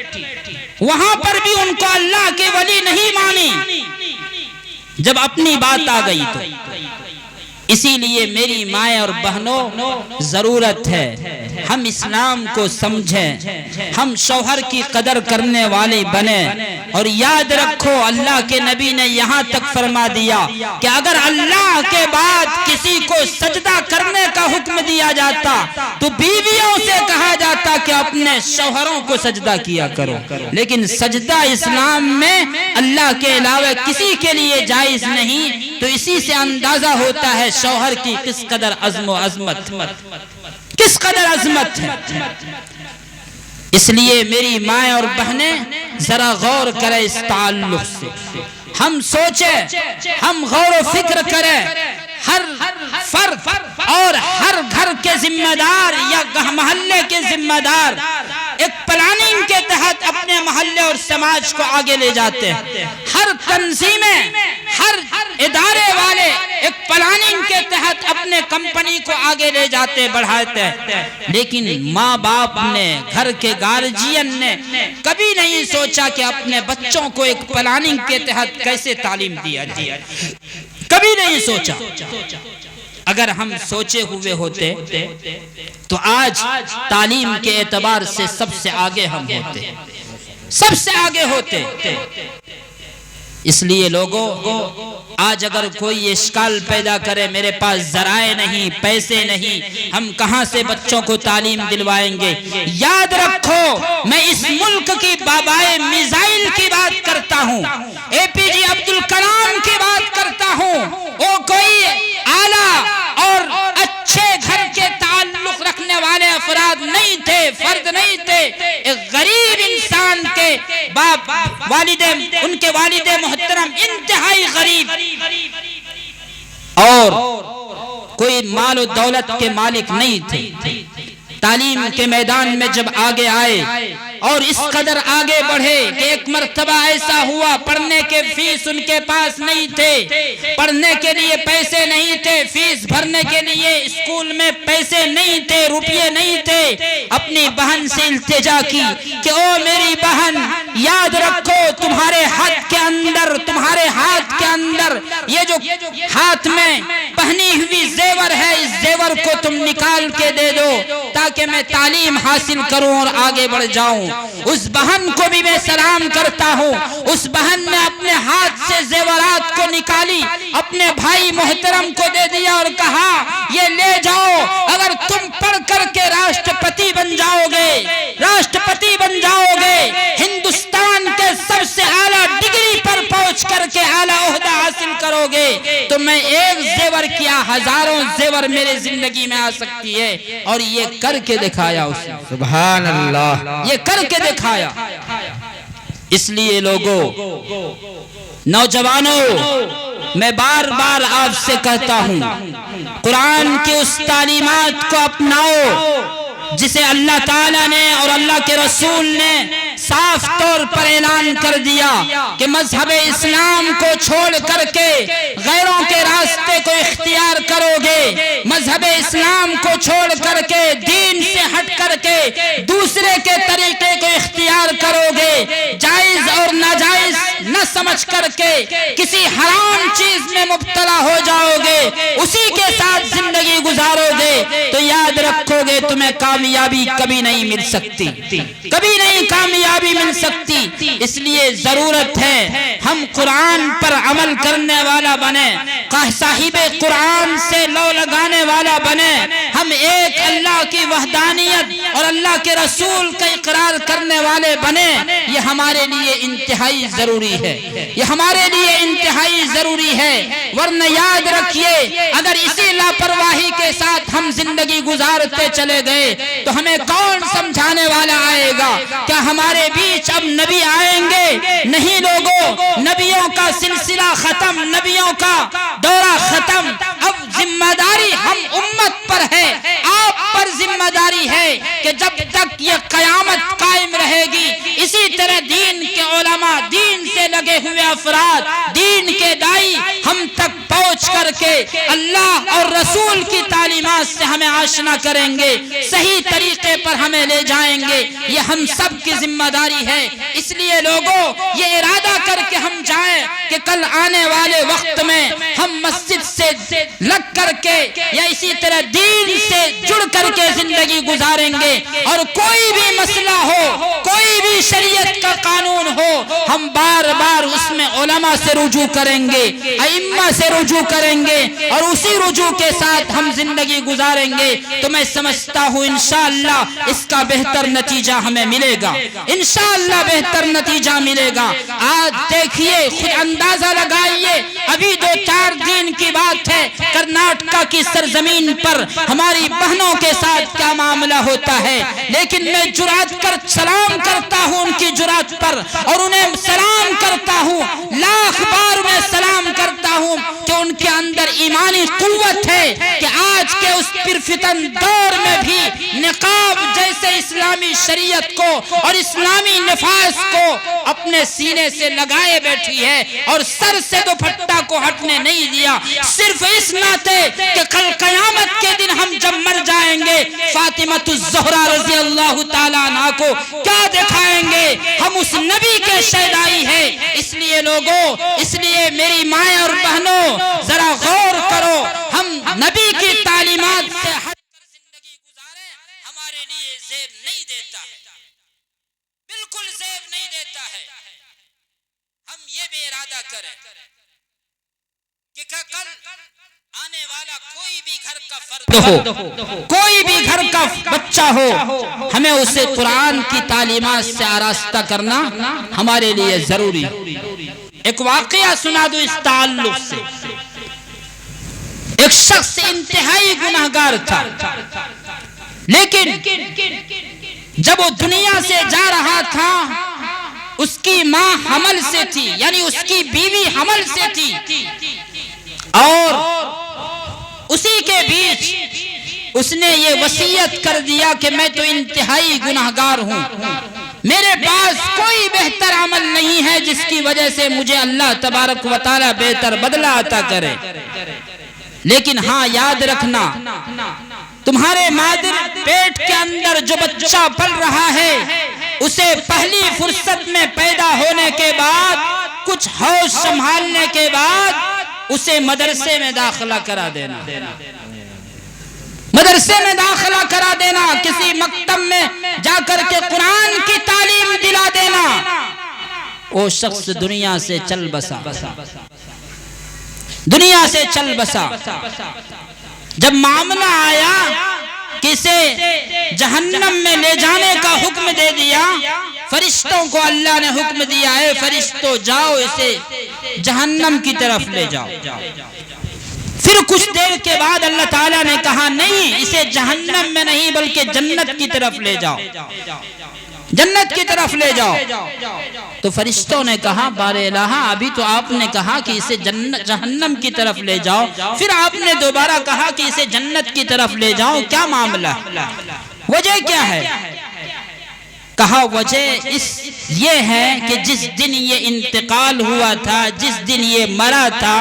A: وہاں پر بھی ان کو اللہ کے ولی نہیں مانی، جب اپنی بات آ گئی تو۔ اسی لیے میری مائیں اور بہنوں، ضرورت ہے ہم اسلام کو سمجھیں، ہم شوہر کی قدر کرنے والے بنیں۔ اور یاد رکھو اللہ کے نبی نے یہاں تک فرما دیا کہ اگر اللہ کے بعد کسی کو سجدہ کرنے کا حکم دیا جاتا تو بیویوں سے کہا جاتا کہ اپنے شوہروں کو سجدہ کیا کرو، لیکن سجدہ اسلام میں اللہ کے علاوہ کسی کے لیے جائز نہیں۔ تو اسی سے اندازہ ہوتا ہے شوہر کی کس قدر عزم و عظمت، کس قدر عظمت ہے۔ اس لیے میری مائیں اور بہنیں ذرا غور کریں اس تعلق سے، ہم سوچیں، ہم غور و فکر کریں۔ ہر فرد اور ہر گھر کے ذمہ دار یا محلے کے ذمہ دار ایک پلاننگ کے تحت اپنے محلے اور سماج کو آگے لے جاتے ہیں۔ ہر تنظیمیں، ہر ادارے والے ایک پلاننگ کے تحت اپنے کمپنی کو آگے لے جاتے بڑھاتے ہیں، لیکن ماں باپ نے، گھر کے گارجین نے کبھی نہیں سوچا کہ اپنے بچوں کو ایک پلاننگ کے تحت کیسے تعلیم دیا جائے، کبھی نہیں سوچا۔ اگر ہم سوچے ہوئے ہوتے تو آج تعلیم کے اعتبار سے سب سے آگے ہم ہوتے، سب سے آگے ہوتے۔ اس لیے لوگوں، آج اگر کوئی اشکال پیدا کرے میرے پاس ذرائع نہیں، پیسے نہیں، ہم کہاں سے بچوں کو تعلیم دلوائیں گے؟ یاد رکھو میں اس ملک کی بابائے میزائل کی بات کرتا ہوں، اے پی جے عبد الکلام کی بات کرتا ہوں۔ وہ کوئی اعلیٰ اور اچھے گھر کے تعلق رکھنے والے افراد نہیں تھے، فرد نہیں تھے، ایک غریب انسان کے باپ، ان کے والد محترم انتہائی غریب اور کوئی مال و دولت کے مالک نہیں تھے۔ تعلیم کے میدان میں جب آگے آئے اور اس قدر آگے بڑھے کہ ایک مرتبہ ایسا ہوا پڑھنے کے فیس ان کے پاس نہیں تھے، پڑھنے کے لیے پیسے نہیں تھے، فیس بھرنے کے لیے اسکول میں پیسے نہیں تھے، روپیے نہیں تھے۔ اپنی بہن سے التجا کی کہ او میری بہن، یاد رکھو تمہارے ہاتھ کے اندر، تمہارے ہاتھ کے اندر یہ جو ہاتھ میں پہنی ہوئی زیور ہے، اس زیور کو تم نکال کے دے دو تاکہ میں تعلیم حاصل کروں اور آگے بڑھ جاؤں۔ اس بہن کو بھی میں سلام کرتا ہوں۔ اس بہن نے اپنے ہاتھ سے زیورات کو نکالی، اپنے بھائی محترم کو دے دیا اور کہا یہ لے جاؤ، اگر تم پڑھ کر کے راشٹرپتی بن جاؤ گے، راشٹرپتی بن جاؤ گے، ہندوستان کے سب سے اعلیٰ ڈگری پر پہنچ کر کے اعلیٰ عہدہ حاصل کرو گے، تو میں ایک زیور کیا ہزاروں زیور میرے زندگی میں آ سکتی ہے۔ اور یہ کر کے دکھایا اس نے،
B: سبحان اللہ،
A: یہ کر کے دکھایا۔ اس لیے لوگوں، نوجوانوں، میں بار بار آپ سے کہتا ہوں قرآن کی اس تعلیمات کو اپناؤ جسے اللہ تعالیٰ نے اور اللہ کے رسول نے صاف طور پر اعلان کر دیا کہ مذہب اسلام کو چھوڑ کر کے غیروں کے راستے کو اختیار کرو گے، مذہب اسلام کو چھوڑ کر کے دین سے ہٹ کر کے دوسرے کے طریقے کو اختیار کرو گے، جائز اور ناجائز نہ سمجھ کر کے کسی حرام چیز میں مبتلا ہو جاؤ گے، اسی کے ساتھ زندگی گزارو گے، تو یاد رکھو گے تمہیں کامیابی کبھی نہیں مل سکتی، کبھی نہیں کامیابی مل سکتی۔ اس لیے ضرورت ہے ہم قرآن پر عمل کرنے والا بنے، صاحب قرآن سے لو لگانے والا بنے، ہم ایک اللہ کی وحدانیت اور اللہ کے رسول کا اقرار کرنے والے بنے۔ یہ ہمارے لیے انتہائی ضروری ہے، یہ ہمارے لیے انتہائی ضروری ہے، ورنہ یاد رکھیے اگر اسی لاپرواہی کے ساتھ ہم زندگی گزارتے چلے گئے تو ہمیں کون سمجھانے والا آئے گا؟ کیا ہمارے بیچ اب نبی آئیں گے؟ نہیں لوگوں، نبیوں کا سلسلہ ختم، نبیوں کا دورہ ختم۔ اب ذمہ داری ہم امت پر ہے، آپ پر ذمہ داری ہے کہ جب تک یہ قیامت قائم رہے گی اسی طرح دین کے علماء، دین سے لگے ہوئے افراد، دین کے دائی ہم تک پہنچ پہنچ کر کے اللہ اور رسول کی تعلیمات سے ہمیں آشنا کریں گے، صحیح طریقے پر ہمیں لے جائیں گے، یہ ہم سب کی ذمہ داری ہے۔ اس لیے لوگوں یہ ارادہ کر کے ہم جائیں کہ کل آنے والے وقت میں ہم مسجد سے لگ کر کے یا اسی طرح دین سے جڑ کر کے زندگی گزاریں گے، اور کوئی بھی مسئلہ ہو، کوئی بھی شریعت کا قانون ہو، ہم بار بار اس میں علماء سے رجوع کریں گے، ائمہ سے رجوع کریں گے، اور اسی رجوع کے ساتھ ہم زندگی گزاریں گے۔ تو میں سمجھتا ہوں انشاءاللہ اس کا بہتر نتیجہ ہمیں ملے گا، انشاءاللہ بہتر نتیجہ ملے گا۔ آج دیکھیے، خود اندازہ لگائیے، ابھی 2-4 دن کی بات ہے، کرناٹکا کی سرزمین پر ہماری بہنوں کے ساتھ کیا معاملہ ہوتا ہے، لیکن میں جرأت کر سلام کرتا ہوں ان کی جرأت پر، اور انہیں سلام کرتا ہوں، لاکھ بار میں سلام کرتا ہوں کہ ان کے اندر ایمانی قوت ہے کہ آج کے اس پرفتن دور میں بھی نقاب جیسے اسلامی شریعت کو اور اسلامی نفاذ کو اپنے سینے سے لگائے بیٹھی ہے، اور سر سے دوپٹہ کو ہٹنے نہیں دیا، صرف اس ناطے کہ کل قیامت کے دن ہم جب مر جائیں گے، فاطمہ الزہرا رضی اللہ تعالیٰ عنہ کو کیا دکھائیں گے؟ ہم اس نبی کے شیدائی ہیں۔ اس لیے لوگوں، اس لیے میری مائیں اور بہنوں، ذرا غور کرو، ہم نبی کی تعلیمات سے ہٹ کر زندگی گزاریں، ہمارے لیے زیب نہیں دیتا ہے، بالکل زیب نہیں دیتا ہے۔ ہم یہ بھی ارادہ کریں کہ کل آنے والا کوئی بھی گھر کا فرد ہو، کوئی بھی گھر کا بچہ ہو، ہمیں اسے قرآن کی تعلیمات سے آراستہ کرنا ہمارے لیے ضروری ہے۔ ایک واقعہ سنا دو اس تعلق سے۔ ایک شخص انتہائی گناہگار تھا، لیکن جب وہ دنیا سے جا رہا تھا، اس کی ماں حمل سے تھی، یعنی اس کی بیوی حمل سے تھی، اور اسی کے بیچ اس نے یہ وصیت کر دیا کہ میں تو انتہائی گناہگار ہوں، میرے پاس کوئی بہتر عمل نہیں ہے جس کی وجہ سے مجھے اللہ تبارک و تعالی بہتر بدلہ عطا کرے، لیکن ہاں یاد رکھنا، تمہارے مادر پیٹ کے اندر جو بچہ پل رہا ہے، اسے پہلی فرصت میں پیدا ہونے کے بعد، کچھ ہوش سنبھالنے کے بعد اسے مدرسے میں داخلہ کرا دینا، مدرسے میں داخلہ کرا دینا، کسی مکتب میں جا کر کے قرآن کی تعلیم دلا دینا۔ وہ شخص دنیا سے چل بسا، دنیا سے چل بسا۔ جب معاملہ آیا کہ اسے جہنم میں لے جانے کا حکم دے دیا، فرشتوں کو اللہ نے حکم دیا ہے، فرشتوں جاؤ اسے جہنم کی طرف لے جاؤ۔ پھر کچھ دیر کے بعد اللہ تعالیٰ نے کہا نہیں، اسے جہنم میں نہیں بلکہ جنت کی طرف لے جاؤ، جنت کی طرف لے جاؤ۔ تو فرشتوں نے کہا بار الہ، ابھی تو آپ نے کہا کہ اسے جہنم کی طرف لے جاؤ، پھر آپ نے دوبارہ کہا کہ اسے جنت کی طرف لے جاؤ، کیا معاملہ؟ وجہ کیا ہے؟ کہا وجہ یہ ہے کہ جس دن یہ انتقال ہوا تھا، جس دن یہ مرا تھا،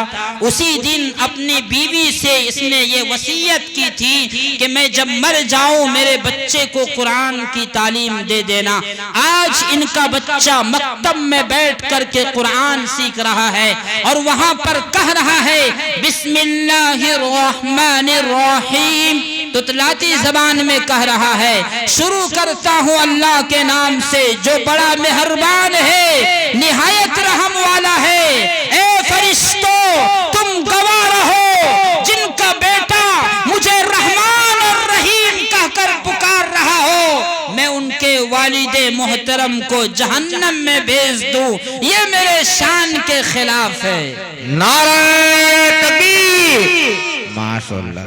A: اسی دن اپنی بیوی سے اس نے یہ وصیت کی تھی کہ میں جب مر جاؤں میرے بچے کو قرآن کی تعلیم دے دینا۔ آج ان کا بچہ مکتب میں بیٹھ کر کے قرآن سیکھ رہا ہے، اور وہاں پر کہہ رہا ہے بسم اللہ الرحمن الرحیم، تتلاتی زبان میں کہہ رہا ہے شروع کرتا ہوں اللہ کے نام سے جو بڑا مہربان ہے، نہایت رحم والا ہے۔ اے فرشتوں تم گواہ رہو، جن کا بیٹا مجھے رحمان اور رحیم کہہ کر پکار رہا ہو، میں ان کے والد محترم کو جہنم میں بھیج دوں، یہ میرے شان کے خلاف ہے۔
B: نعرہ تکبیر، ماشاءاللہ۔